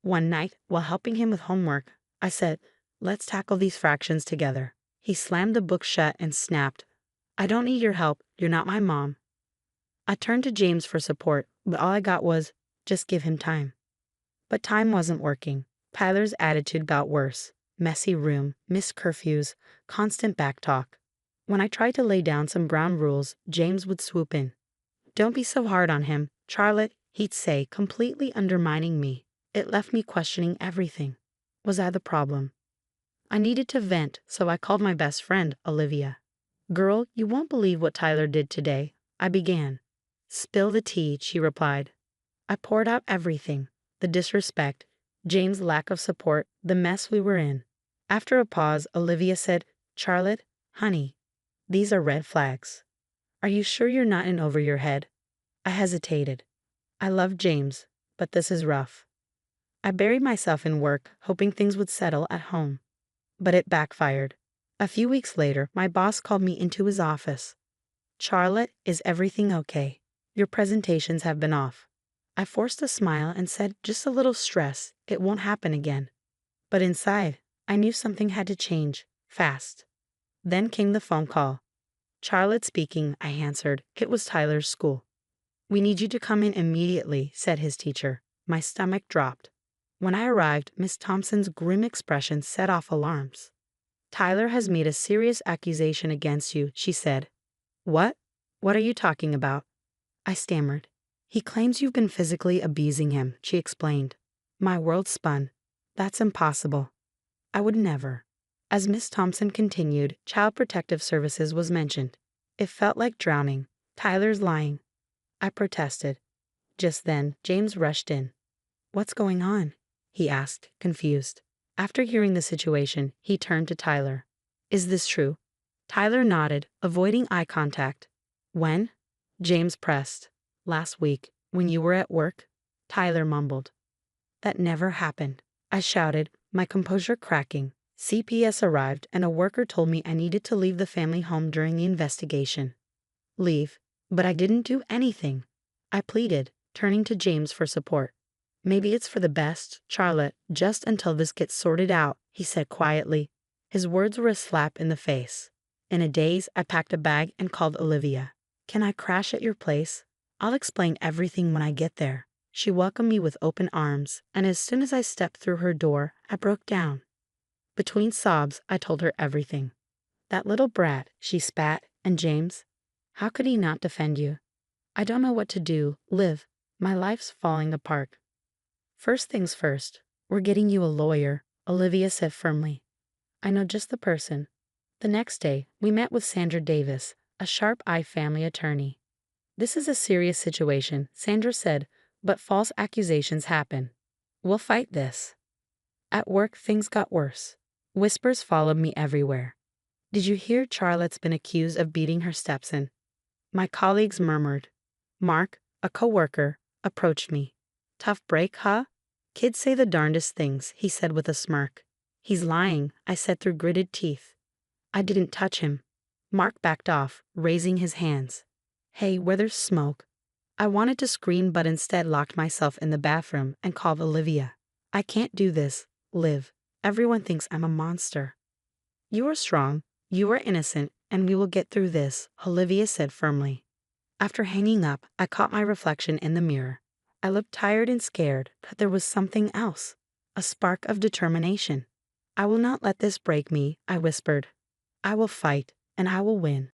One night, while helping him with homework, I said, "Let's tackle these fractions together." He slammed the book shut and snapped, "I don't need your help, you're not my mom." I turned to James for support, but all I got was, "Just give him time." But time wasn't working. Tyler's attitude got worse. Messy room, missed curfews, constant backtalk. When I tried to lay down some ground rules, James would swoop in. "Don't be so hard on him, Charlotte," he'd say, completely undermining me. It left me questioning everything. Was I the problem? I needed to vent, so I called my best friend, Olivia. "Girl, you won't believe what Tyler did today," I began. "Spill the tea," she replied. I poured out everything. The disrespect, James' lack of support, the mess we were in. After a pause, Olivia said, "Charlotte, honey, these are red flags. Are you sure you're not in over your head?" I hesitated. I love James, but this is rough. I buried myself in work, hoping things would settle at home. But it backfired. A few weeks later, my boss called me into his office. "Charlotte, is everything okay? Your presentations have been off." I forced a smile and said, "Just a little stress. It won't happen again." But inside, I knew something had to change, fast. Then came the phone call. "Charlotte speaking," I answered. It was Tyler's school. "We need you to come in immediately," said his teacher. My stomach dropped. When I arrived, Miss Thompson's grim expression set off alarms. "Tyler has made a serious accusation against you," she said. "What? What are you talking about?" I stammered. "He claims you've been physically abusing him," she explained. My world spun. "That's impossible. I would never." As Miss Thompson continued, Child Protective Services was mentioned. It felt like drowning. "Tyler's lying." I protested. Just then, James rushed in. "What's going on?" he asked, confused. After hearing the situation, he turned to Tyler. "Is this true?" Tyler nodded, avoiding eye contact. "When?" James pressed. "Last week, when you were at work." Tyler mumbled. "That never happened," I shouted, my composure cracking. CPS arrived, and a worker told me I needed to leave the family home during the investigation. Leave? But I didn't do anything. I pleaded, turning to James for support. "Maybe it's for the best, Charlotte, just until this gets sorted out," he said quietly. His words were a slap in the face. In a daze, I packed a bag and called Olivia. "Can I crash at your place? I'll explain everything when I get there." She welcomed me with open arms, and as soon as I stepped through her door, I broke down. Between sobs, I told her everything. "That little brat," she spat, "and James, how could he not defend you? I don't know what to do, Liv. My life's falling apart." "First things first, we're getting you a lawyer," Olivia said firmly. "I know just the person." The next day, we met with Sandra Davis, a sharp-eyed family attorney. "This is a serious situation," Sandra said, "but false accusations happen. We'll fight this." At work, things got worse. Whispers followed me everywhere. "Did you hear Charlotte's been accused of beating her stepson?" My colleagues murmured. Mark, a coworker, approached me. "Tough break, huh?" "Kids say the darndest things," he said with a smirk. "He's lying," I said through gritted teeth. "I didn't touch him." Mark backed off, raising his hands. "Hey, where there's smoke." I wanted to scream but instead locked myself in the bathroom and called Olivia. "I can't do this, Liv. Everyone thinks I'm a monster. You are strong, you are innocent, and we will get through this, Olivia said firmly. After hanging up, I caught my reflection in the mirror. I looked tired and scared, but there was something else. A spark of determination. I will not let this break me, I whispered. I will fight, and I will win.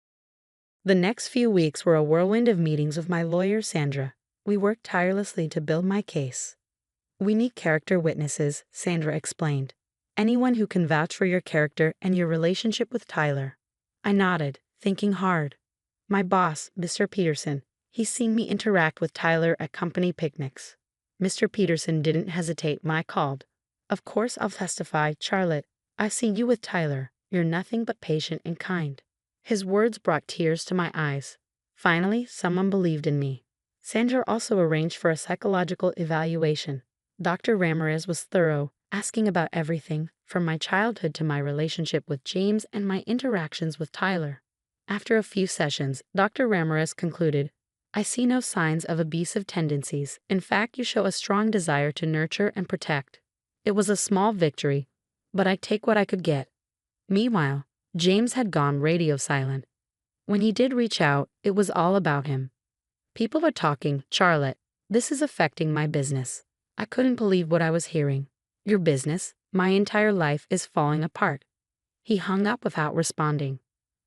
The next few weeks were a whirlwind of meetings with my lawyer, Sandra. We worked tirelessly to build my case. We need character witnesses, Sandra explained. Anyone who can vouch for your character and your relationship with Tyler. I nodded, thinking hard. My boss, Mr. Peterson, he's seen me interact with Tyler at company picnics. Mr. Peterson didn't hesitate when I called. Of course I'll testify, Charlotte. I've seen you with Tyler. You're nothing but patient and kind. His words brought tears to my eyes. Finally, someone believed in me. Sandra also arranged for a psychological evaluation. Dr. Ramirez was thorough, asking about everything, from my childhood to my relationship with James and my interactions with Tyler. After a few sessions, Dr. Ramirez concluded, I see no signs of abusive tendencies. In fact, you show a strong desire to nurture and protect. It was a small victory, but I take what I could get. Meanwhile, James had gone radio silent. When he did reach out, it was all about him. People are talking, Charlotte. This is affecting my business. I couldn't believe what I was hearing. Your business, my entire life is falling apart. He hung up without responding.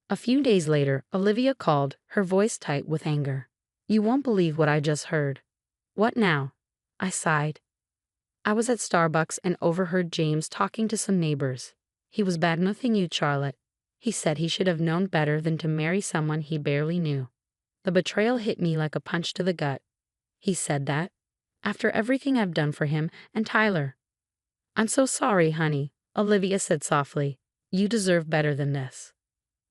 A few days later, Olivia called, her voice tight with anger. You won't believe what I just heard. What now? I sighed. I was at Starbucks and overheard James talking to some neighbors. He was bad-mouthing you, Charlotte. He said he should have known better than to marry someone he barely knew. The betrayal hit me like a punch to the gut. He said that? After everything I've done for him and Tyler. I'm so sorry, honey, Olivia said softly. You deserve better than this.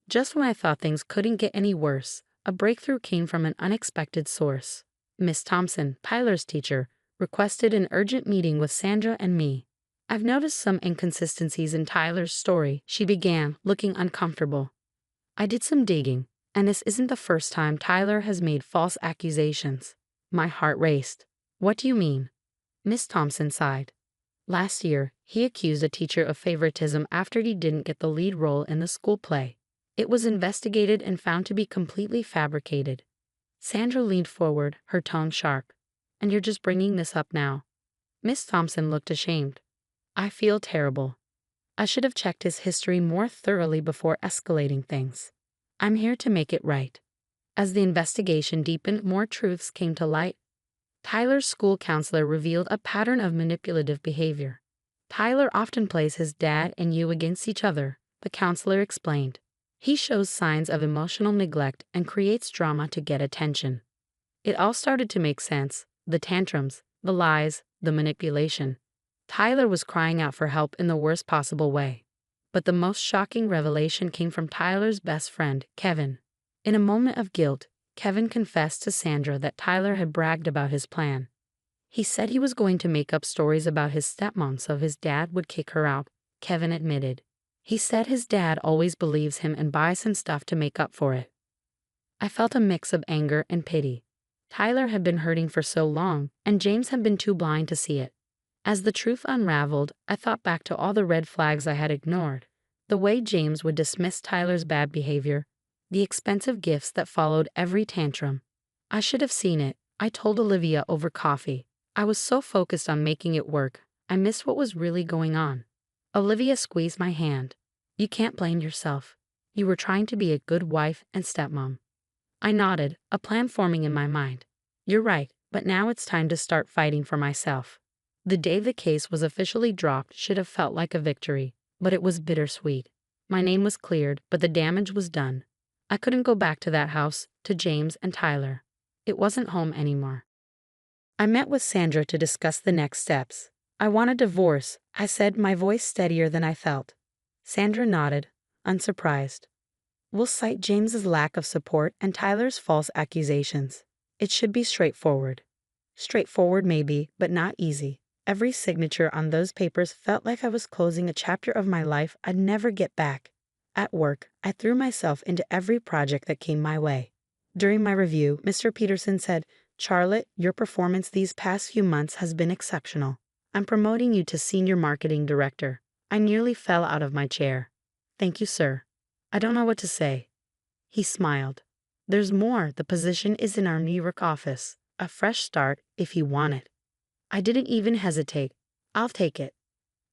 Just when I thought things couldn't get any worse, a breakthrough came from an unexpected source. Miss Thompson, Tyler's teacher, requested an urgent meeting with Sandra and me. I've noticed some inconsistencies in Tyler's story, she began, looking uncomfortable. I did some digging, and this isn't the first time Tyler has made false accusations. My heart raced. What do you mean? Miss Thompson sighed. Last year, he accused a teacher of favoritism after he didn't get the lead role in the school play. It was investigated and found to be completely fabricated. Sandra leaned forward, her tone sharp. And you're just bringing this up now. Miss Thompson looked ashamed. I feel terrible. I should have checked his history more thoroughly before escalating things. I'm here to make it right. As the investigation deepened, more truths came to light. Tyler's school counselor revealed a pattern of manipulative behavior. Tyler often plays his dad and you against each other, the counselor explained. He shows signs of emotional neglect and creates drama to get attention. It all started to make sense, the tantrums, the lies, the manipulation. Tyler was crying out for help in the worst possible way. But the most shocking revelation came from Tyler's best friend, Kevin. In a moment of guilt, Kevin confessed to Sandra that Tyler had bragged about his plan. He said he was going to make up stories about his stepmom so his dad would kick her out, Kevin admitted. He said his dad always believes him and buys him stuff to make up for it. I felt a mix of anger and pity. Tyler had been hurting for so long, and James had been too blind to see it. As the truth unraveled, I thought back to all the red flags I had ignored. The way James would dismiss Tyler's bad behavior, the expensive gifts that followed every tantrum. I should have seen it, I told Olivia over coffee. I was so focused on making it work, I missed what was really going on. Olivia squeezed my hand. You can't blame yourself. You were trying to be a good wife and stepmom. I nodded, a plan forming in my mind. You're right, but now it's time to start fighting for myself. The day the case was officially dropped should have felt like a victory, but it was bittersweet. My name was cleared, but the damage was done. I couldn't go back to that house, to James and Tyler. It wasn't home anymore. I met with Sandra to discuss the next steps. I want a divorce, I said, my voice steadier than I felt. Sandra nodded, unsurprised. We'll cite James's lack of support and Tyler's false accusations. It should be straightforward. Straightforward maybe, but not easy. Every signature on those papers felt like I was closing a chapter of my life I'd never get back. At work, I threw myself into every project that came my way. During my review, Mr. Peterson said, Charlotte, your performance these past few months has been exceptional. I'm promoting you to Senior Marketing Director. I nearly fell out of my chair. Thank you, sir. I don't know what to say. He smiled. There's more. The position is in our New York office. A fresh start if you want it. I didn't even hesitate. I'll take it.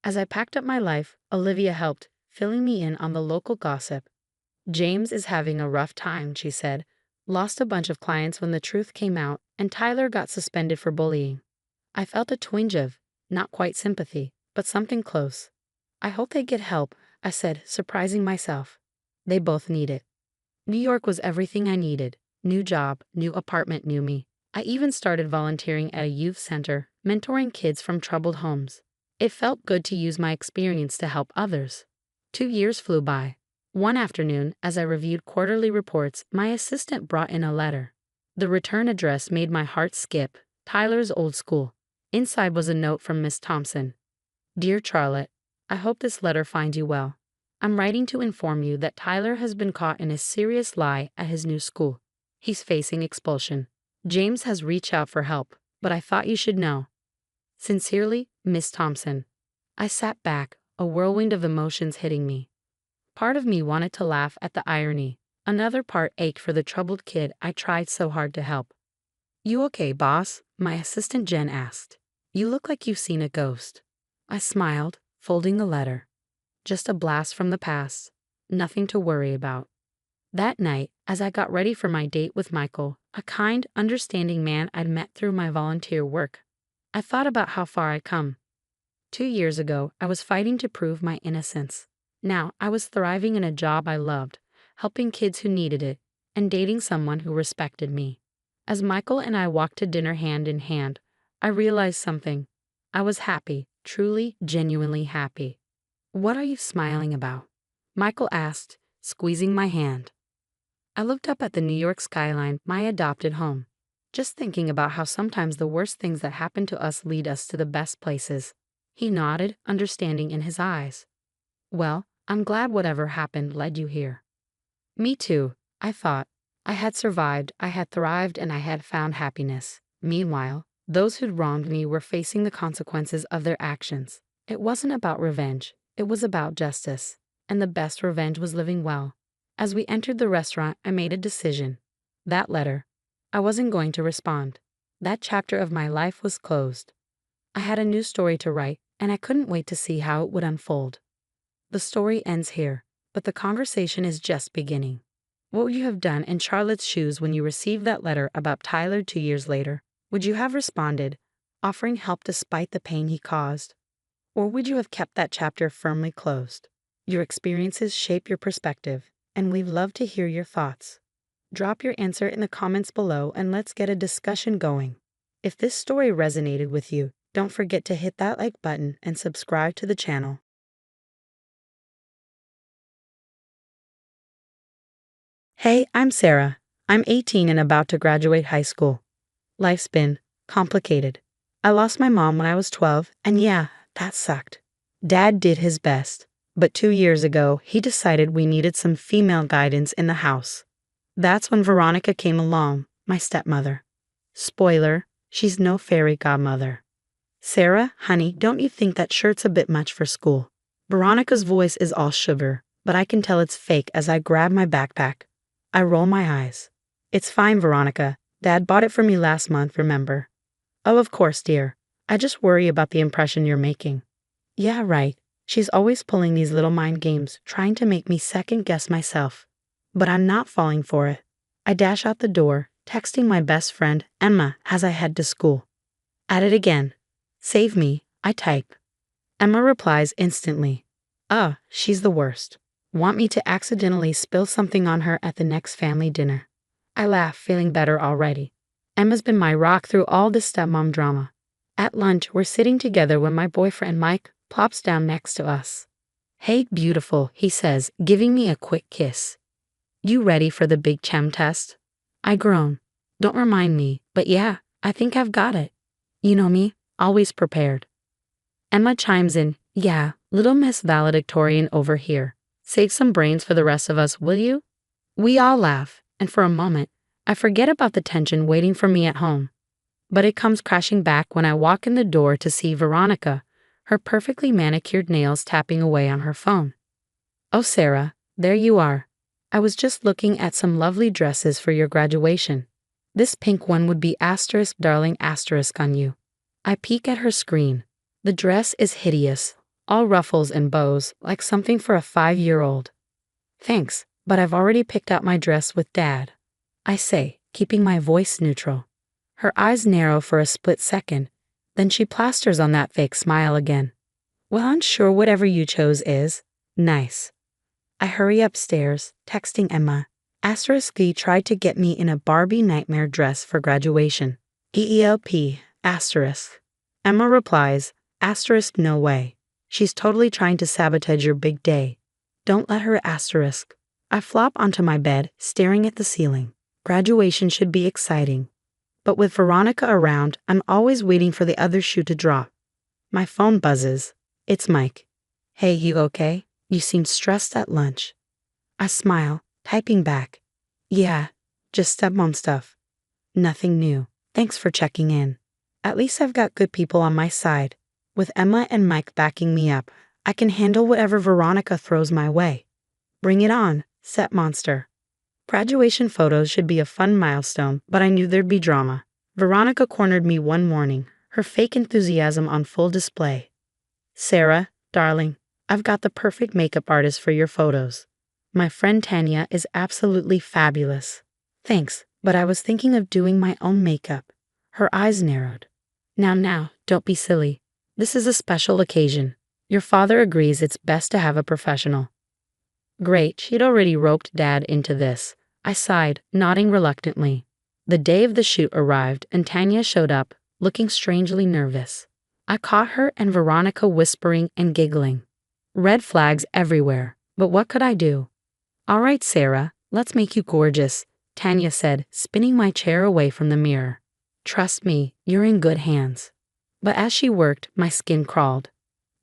As I packed up my life, Olivia helped, filling me in on the local gossip. James is having a rough time, she said. Lost a bunch of clients when the truth came out, and Tyler got suspended for bullying. I felt a twinge of, not quite sympathy, but something close. I hope they get help, I said, surprising myself. They both need it. New York was everything I needed. New job, new apartment, new me. I even started volunteering at a youth center, mentoring kids from troubled homes. It felt good to use my experience to help others. 2 years flew by. One afternoon, as I reviewed quarterly reports, my assistant brought in a letter. The return address made my heart skip. Tyler's old school. Inside was a note from Miss Thompson. Dear Charlotte, I hope this letter finds you well. I'm writing to inform you that Tyler has been caught in a serious lie at his new school. He's facing expulsion. James has reached out for help, but I thought you should know. Sincerely, Miss Thompson. I sat back, a whirlwind of emotions hitting me. Part of me wanted to laugh at the irony. Another part ached for the troubled kid I tried so hard to help. You okay, boss? My assistant Jen asked. You look like you've seen a ghost. I smiled, folding the letter. Just a blast from the past. Nothing to worry about. That night, as I got ready for my date with Michael, a kind, understanding man I'd met through my volunteer work, I thought about how far I'd come. 2 years ago, I was fighting to prove my innocence. Now, I was thriving in a job I loved, helping kids who needed it, and dating someone who respected me. As Michael and I walked to dinner hand in hand, I realized something. I was happy, truly, genuinely happy. What are you smiling about? Michael asked, squeezing my hand. I looked up at the New York skyline, my adopted home. Just thinking about how sometimes the worst things that happen to us lead us to the best places. He nodded, understanding in his eyes. Well, I'm glad whatever happened led you here. Me too, I thought. I had survived, I had thrived, and I had found happiness. Meanwhile, those who'd wronged me were facing the consequences of their actions. It wasn't about revenge, it was about justice. And the best revenge was living well. As we entered the restaurant, I made a decision. That letter. I wasn't going to respond. That chapter of my life was closed. I had a new story to write, and I couldn't wait to see how it would unfold. The story ends here, but the conversation is just beginning. What would you have done in Charlotte's shoes when you received that letter about Tyler 2 years later? Would you have responded, offering help despite the pain he caused? Or would you have kept that chapter firmly closed? Your experiences shape your perspective, and we'd love to hear your thoughts. Drop your answer in the comments below and let's get a discussion going. If this story resonated with you, don't forget to hit that like button and subscribe to the channel. Hey, I'm Sarah. I'm 18 and about to graduate high school. Life's been complicated. I lost my mom when I was 12, and yeah, that sucked. Dad did his best, but 2 years ago, he decided we needed some female guidance in the house. That's when Veronica came along, my stepmother. Spoiler, she's no fairy godmother. Sarah, honey, don't you think that shirt's a bit much for school? Veronica's voice is all sugar, but I can tell it's fake as I grab my backpack. I roll my eyes. It's fine, Veronica. Dad bought it for me last month, remember? Oh, of course, dear. I just worry about the impression you're making. Yeah, right. She's always pulling these little mind games, trying to make me second-guess myself. But I'm not falling for it. I dash out the door, texting my best friend, Emma, as I head to school. At it again. Save me, I type. Emma replies instantly. She's the worst. Want me to accidentally spill something on her at the next family dinner. I laugh, feeling better already. Emma's been my rock through all this stepmom drama. At lunch, we're sitting together when my boyfriend Mike plops down next to us. Hey, beautiful, he says, giving me a quick kiss. You ready for the big chem test? I groan. Don't remind me, but yeah, I think I've got it. You know me, always prepared. Emma chimes in, yeah, little Miss Valedictorian over here. Save some brains for the rest of us, will you? We all laugh, and for a moment, I forget about the tension waiting for me at home. But it comes crashing back when I walk in the door to see Veronica, her perfectly manicured nails tapping away on her phone. "Oh, Sarah, there you are. I was just looking at some lovely dresses for your graduation. This pink one would be asterisk darling asterisk on you." I peek at her screen. The dress is hideous, all ruffles and bows, like something for a 5-year-old. "Thanks, but I've already picked out my dress with Dad," I say, keeping my voice neutral. Her eyes narrow for a split second, then she plasters on that fake smile again. "Well, I'm sure whatever you chose is nice." I hurry upstairs, texting Emma. *V tried to get me in a Barbie nightmare dress for graduation. EELP, asterisk. Emma replies, asterisk no way. She's totally trying to sabotage your big day. Don't let her asterisk. I flop onto my bed, staring at the ceiling. Graduation should be exciting. But with Veronica around, I'm always waiting for the other shoe to drop. My phone buzzes. It's Mike. "Hey, you okay? You seemed stressed at lunch." I smile, typing back. "Yeah, just stepmom stuff. Nothing new. Thanks for checking in. At least I've got good people on my side. With Emma and Mike backing me up, I can handle whatever Veronica throws my way. Bring it on, set monster." Graduation photos should be a fun milestone, but I knew there'd be drama. Veronica cornered me one morning, her fake enthusiasm on full display. "Sarah, darling, I've got the perfect makeup artist for your photos. My friend Tanya is absolutely fabulous." "Thanks, but I was thinking of doing my own makeup." Her eyes narrowed. Now, don't be silly. This is a special occasion. Your father agrees it's best to have a professional." Great, she'd already roped Dad into this. I sighed, nodding reluctantly. The day of the shoot arrived and Tanya showed up, looking strangely nervous. I caught her and Veronica whispering and giggling. Red flags everywhere, but what could I do? "All right, Sarah, let's make you gorgeous," Tanya said, spinning my chair away from the mirror. "Trust me, you're in good hands." But as she worked, my skin crawled.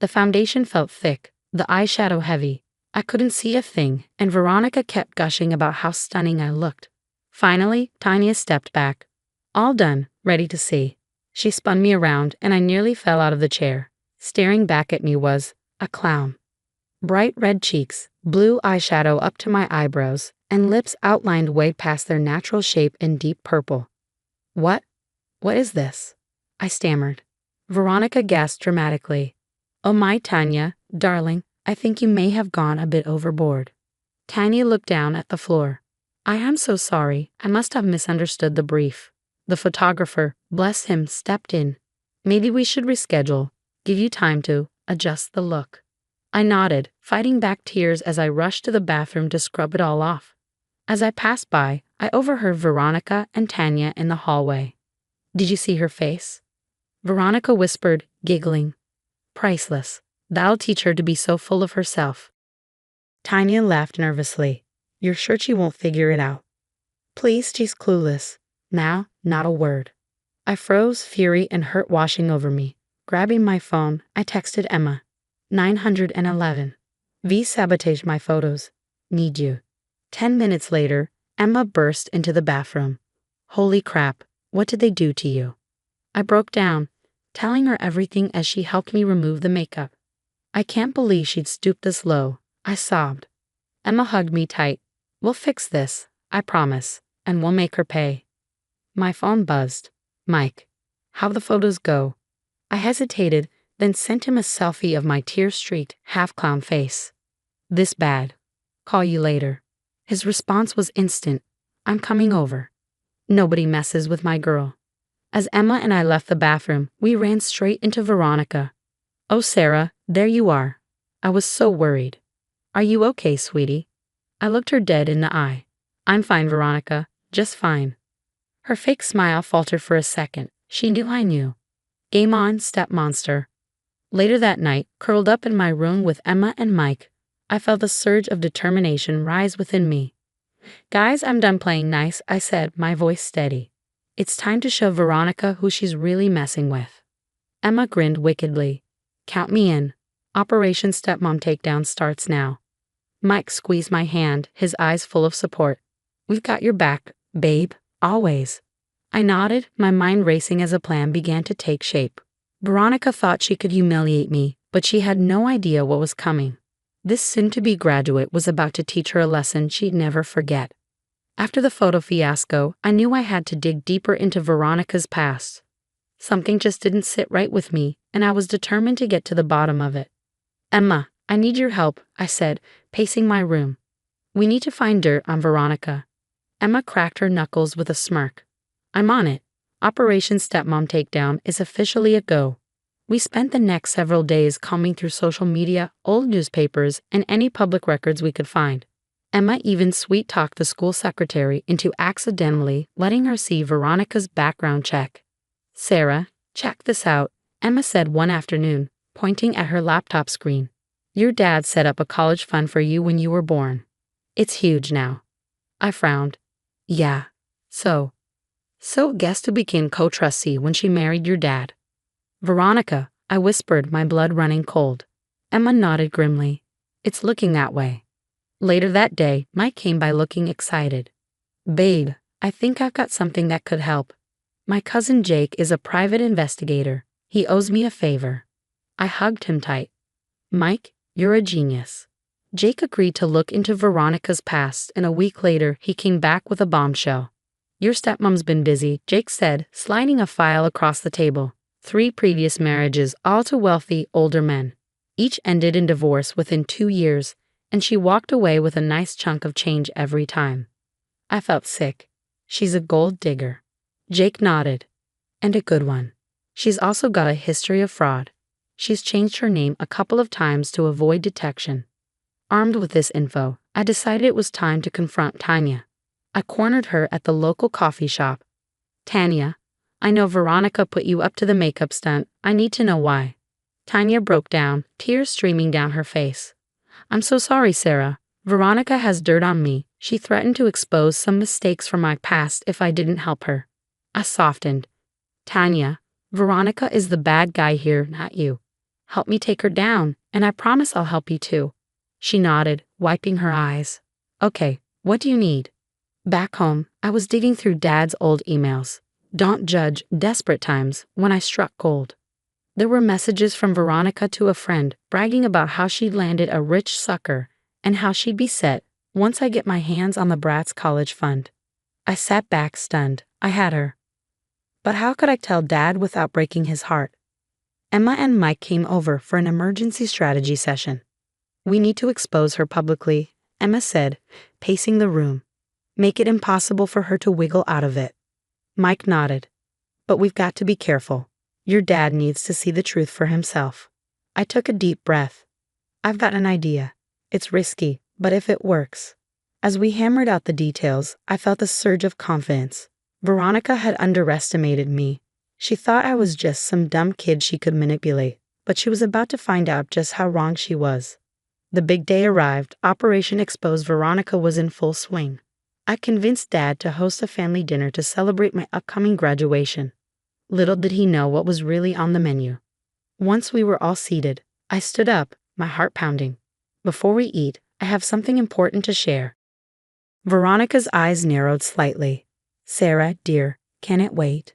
The foundation felt thick, the eyeshadow heavy. I couldn't see a thing, and Veronica kept gushing about how stunning I looked. Finally, Tanya stepped back. "All done, ready to see." She spun me around, and I nearly fell out of the chair. Staring back at me was a clown. Bright red cheeks, blue eyeshadow up to my eyebrows, and lips outlined way past their natural shape in deep purple. What is this?" I stammered. Veronica gasped dramatically. "Oh my, Tanya, darling, I think you may have gone a bit overboard." Tanya looked down at the floor. "I am so sorry, I must have misunderstood the brief. The photographer, bless him, stepped in. Maybe we should reschedule, give you time to adjust the look." I nodded, fighting back tears as I rushed to the bathroom to scrub it all off. As I passed by, I overheard Veronica and Tanya in the hallway. "Did you see her face?" Veronica whispered, giggling. "Priceless. That'll teach her to be so full of herself." Tanya laughed nervously. "You're sure she won't figure it out?" "Please, she's clueless. Now, not a word." I froze, fury and hurt washing over me. Grabbing my phone, I texted Emma. 911. "V sabotaged my photos. Need you." 10 minutes later, Emma burst into the bathroom. "Holy crap, what did they do to you?" I broke down, telling her everything as she helped me remove the makeup. "I can't believe she'd stooped this low," I sobbed. Emma hugged me tight. "We'll fix this, I promise, and we'll make her pay." My phone buzzed. "Mike, how'd the photos go?" I hesitated, then sent him a selfie of my tear-streaked, half-clown face. "This bad. Call you later." His response was instant. "I'm coming over." Nobody messes with my girl. As Emma and I left the bathroom, we ran straight into Veronica. "Oh, Sarah, there you are. I was so worried. Are you okay, sweetie?" I looked her dead in the eye. "I'm fine, Veronica, just fine." Her fake smile faltered for a second. She knew I knew. Game on, step monster. Later that night, curled up in my room with Emma and Mike, I felt a surge of determination rise within me. "Guys, I'm done playing nice," I said, my voice steady. "It's time to show Veronica who she's really messing with." Emma grinned wickedly. "Count me in. Operation Stepmom Takedown starts now." Mike squeezed my hand, his eyes full of support. "We've got your back, babe, always." I nodded, my mind racing as a plan began to take shape. Veronica thought she could humiliate me, but she had no idea what was coming. This soon-to-be graduate was about to teach her a lesson she'd never forget. After the photo fiasco, I knew I had to dig deeper into Veronica's past. Something just didn't sit right with me, and I was determined to get to the bottom of it. Emma, I need your help, I said, pacing my room. We need to find dirt on Veronica. Emma cracked her knuckles with a smirk. I'm on it. Operation Stepmom Takedown is officially a go. We spent the next several days combing through social media, old newspapers, and any public records we could find. Emma even sweet-talked the school secretary into accidentally letting her see Veronica's background check. Sarah, check this out, Emma said one afternoon, pointing at her laptop screen. Your dad set up a college fund for you when you were born. It's huge now. I frowned. Yeah. So guess who became co-trustee when she married your dad? Veronica, I whispered, my blood running cold. Emma nodded grimly. It's looking that way. Later that day, Mike came by looking excited. Babe, I think I've got something that could help. My cousin Jake is a private investigator. He owes me a favor. I hugged him tight. Mike, you're a genius. Jake agreed to look into Veronica's past, and a week later, he came back with a bombshell. Your stepmom's been busy, Jake said, sliding a file across the table. 3 previous marriages, all to wealthy, older men. Each ended in divorce within 2 years, and she walked away with a nice chunk of change every time. I felt sick. She's a gold digger. Jake nodded. And a good one. She's also got a history of fraud. She's changed her name a couple of times to avoid detection. Armed with this info, I decided it was time to confront Tanya. I cornered her at the local coffee shop. Tanya, I know Veronica put you up to the makeup stunt. I need to know why. Tanya broke down, tears streaming down her face. I'm so sorry, Sarah. Veronica has dirt on me. She threatened to expose some mistakes from my past if I didn't help her. I softened. Tanya, Veronica is the bad guy here, not you. Help me take her down, and I promise I'll help you too. She nodded, wiping her eyes. Okay, what do you need? Back home, I was digging through Dad's old emails. Don't judge desperate times when I struck gold. There were messages from Veronica to a friend bragging about how she'd landed a rich sucker and how she'd be set once I get my hands on the brat's college fund. I sat back stunned. I had her. But how could I tell Dad without breaking his heart? Emma and Mike came over for an emergency strategy session. We need to expose her publicly, Emma said, pacing the room. Make it impossible for her to wiggle out of it. Mike nodded. But we've got to be careful. Your dad needs to see the truth for himself. I took a deep breath. I've got an idea. It's risky, but if it works. As we hammered out the details, I felt a surge of confidence. Veronica had underestimated me. She thought I was just some dumb kid she could manipulate, but she was about to find out just how wrong she was. The big day arrived. Operation Expose Veronica was in full swing. I convinced Dad to host a family dinner to celebrate my upcoming graduation. Little did he know what was really on the menu. Once we were all seated, I stood up, my heart pounding. Before we eat, I have something important to share. Veronica's eyes narrowed slightly. Sarah, dear, can it wait?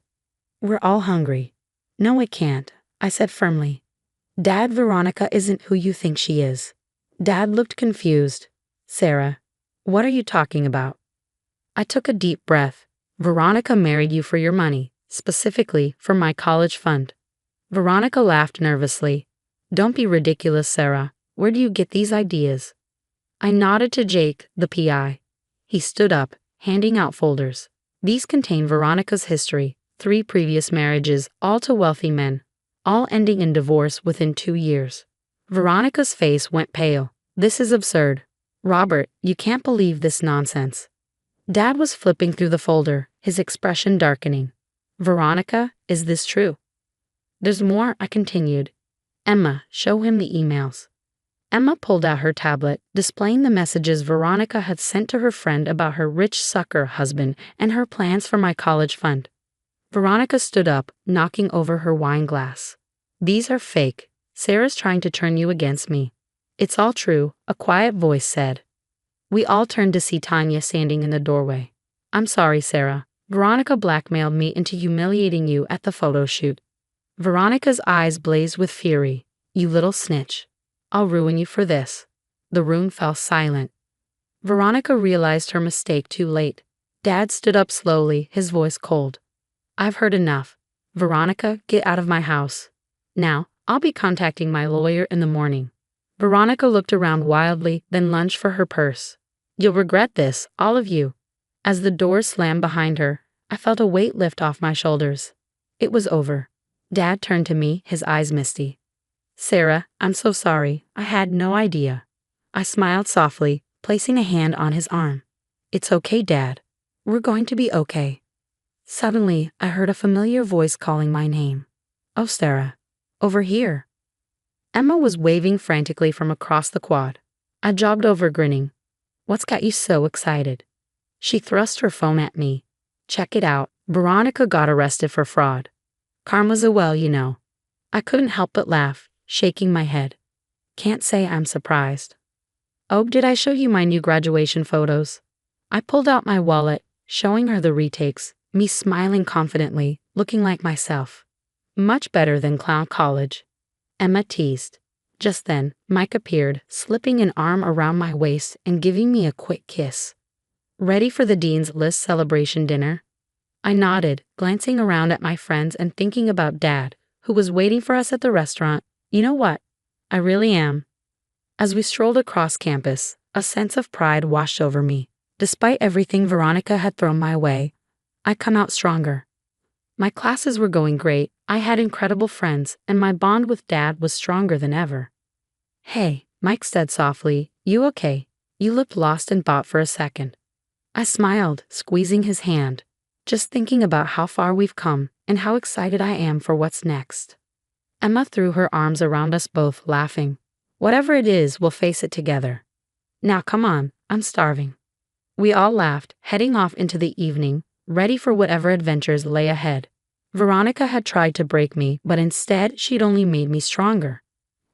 We're all hungry. No, it can't, I said firmly. Dad, Veronica isn't who you think she is. Dad looked confused. Sarah, what are you talking about? I took a deep breath. Veronica married you for your money, specifically for my college fund. Veronica laughed nervously. Don't be ridiculous, Sarah. Where do you get these ideas? I nodded to Jake, the PI. He stood up, handing out folders. These contain Veronica's history, 3 previous marriages, all to wealthy men, all ending in divorce within 2 years. Veronica's face went pale. This is absurd. Robert, you can't believe this nonsense. Dad was flipping through the folder, his expression darkening. Veronica, is this true? There's more, I continued. Emma, show him the emails. Emma pulled out her tablet, displaying the messages Veronica had sent to her friend about her rich sucker husband and her plans for my college fund. Veronica stood up, knocking over her wine glass. These are fake. Sarah's trying to turn you against me. It's all true, a quiet voice said. We all turned to see Tanya standing in the doorway. I'm sorry, Sarah. Veronica blackmailed me into humiliating you at the photo shoot. Veronica's eyes blazed with fury. You little snitch. I'll ruin you for this. The room fell silent. Veronica realized her mistake too late. Dad stood up slowly, his voice cold. I've heard enough. Veronica, get out of my house. Now, I'll be contacting my lawyer in the morning. Veronica looked around wildly, then lunged for her purse. You'll regret this, all of you. As the door slammed behind her, I felt a weight lift off my shoulders. It was over. Dad turned to me, his eyes misty. Sarah, I'm so sorry. I had no idea. I smiled softly, placing a hand on his arm. It's okay, Dad. We're going to be okay. Suddenly, I heard a familiar voice calling my name. Oh, Sarah. Over here. Emma was waving frantically from across the quad. I jogged over, grinning. What's got you so excited? She thrust her phone at me. Check it out. Veronica got arrested for fraud. Karma's a well, you know. I couldn't help but laugh, shaking my head. Can't say I'm surprised. Oh, did I show you my new graduation photos? I pulled out my wallet, showing her the retakes, me smiling confidently, looking like myself. Much better than clown college. Emma teased. Just then, Mike appeared, slipping an arm around my waist and giving me a quick kiss. Ready for the Dean's List celebration dinner? I nodded, glancing around at my friends and thinking about Dad, who was waiting for us at the restaurant. You know what? I really am. As we strolled across campus, a sense of pride washed over me. Despite everything Veronica had thrown my way, I come out stronger. My classes were going great, I had incredible friends, and my bond with Dad was stronger than ever. Hey, Mike said softly, you okay? You looked lost in thought for a second. I smiled, squeezing his hand, just thinking about how far we've come and how excited I am for what's next. Emma threw her arms around us both, laughing. Whatever it is, we'll face it together. Now come on, I'm starving. We all laughed, heading off into the evening, ready for whatever adventures lay ahead. Veronica had tried to break me, but instead she'd only made me stronger.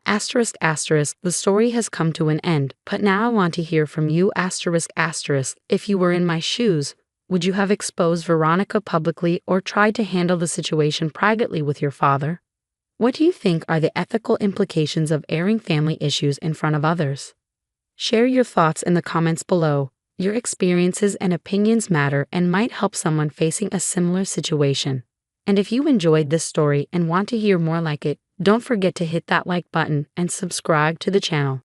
Asterisk asterisk, the story has come to an end, but now I want to hear from you asterisk asterisk. If you were in my shoes, would you have exposed Veronica publicly or tried to handle the situation privately with your father? What do you think are the ethical implications of airing family issues in front of others? Share your thoughts in the comments below. Your experiences and opinions matter and might help someone facing a similar situation. And if you enjoyed this story and want to hear more like it, don't forget to hit that like button and subscribe to the channel.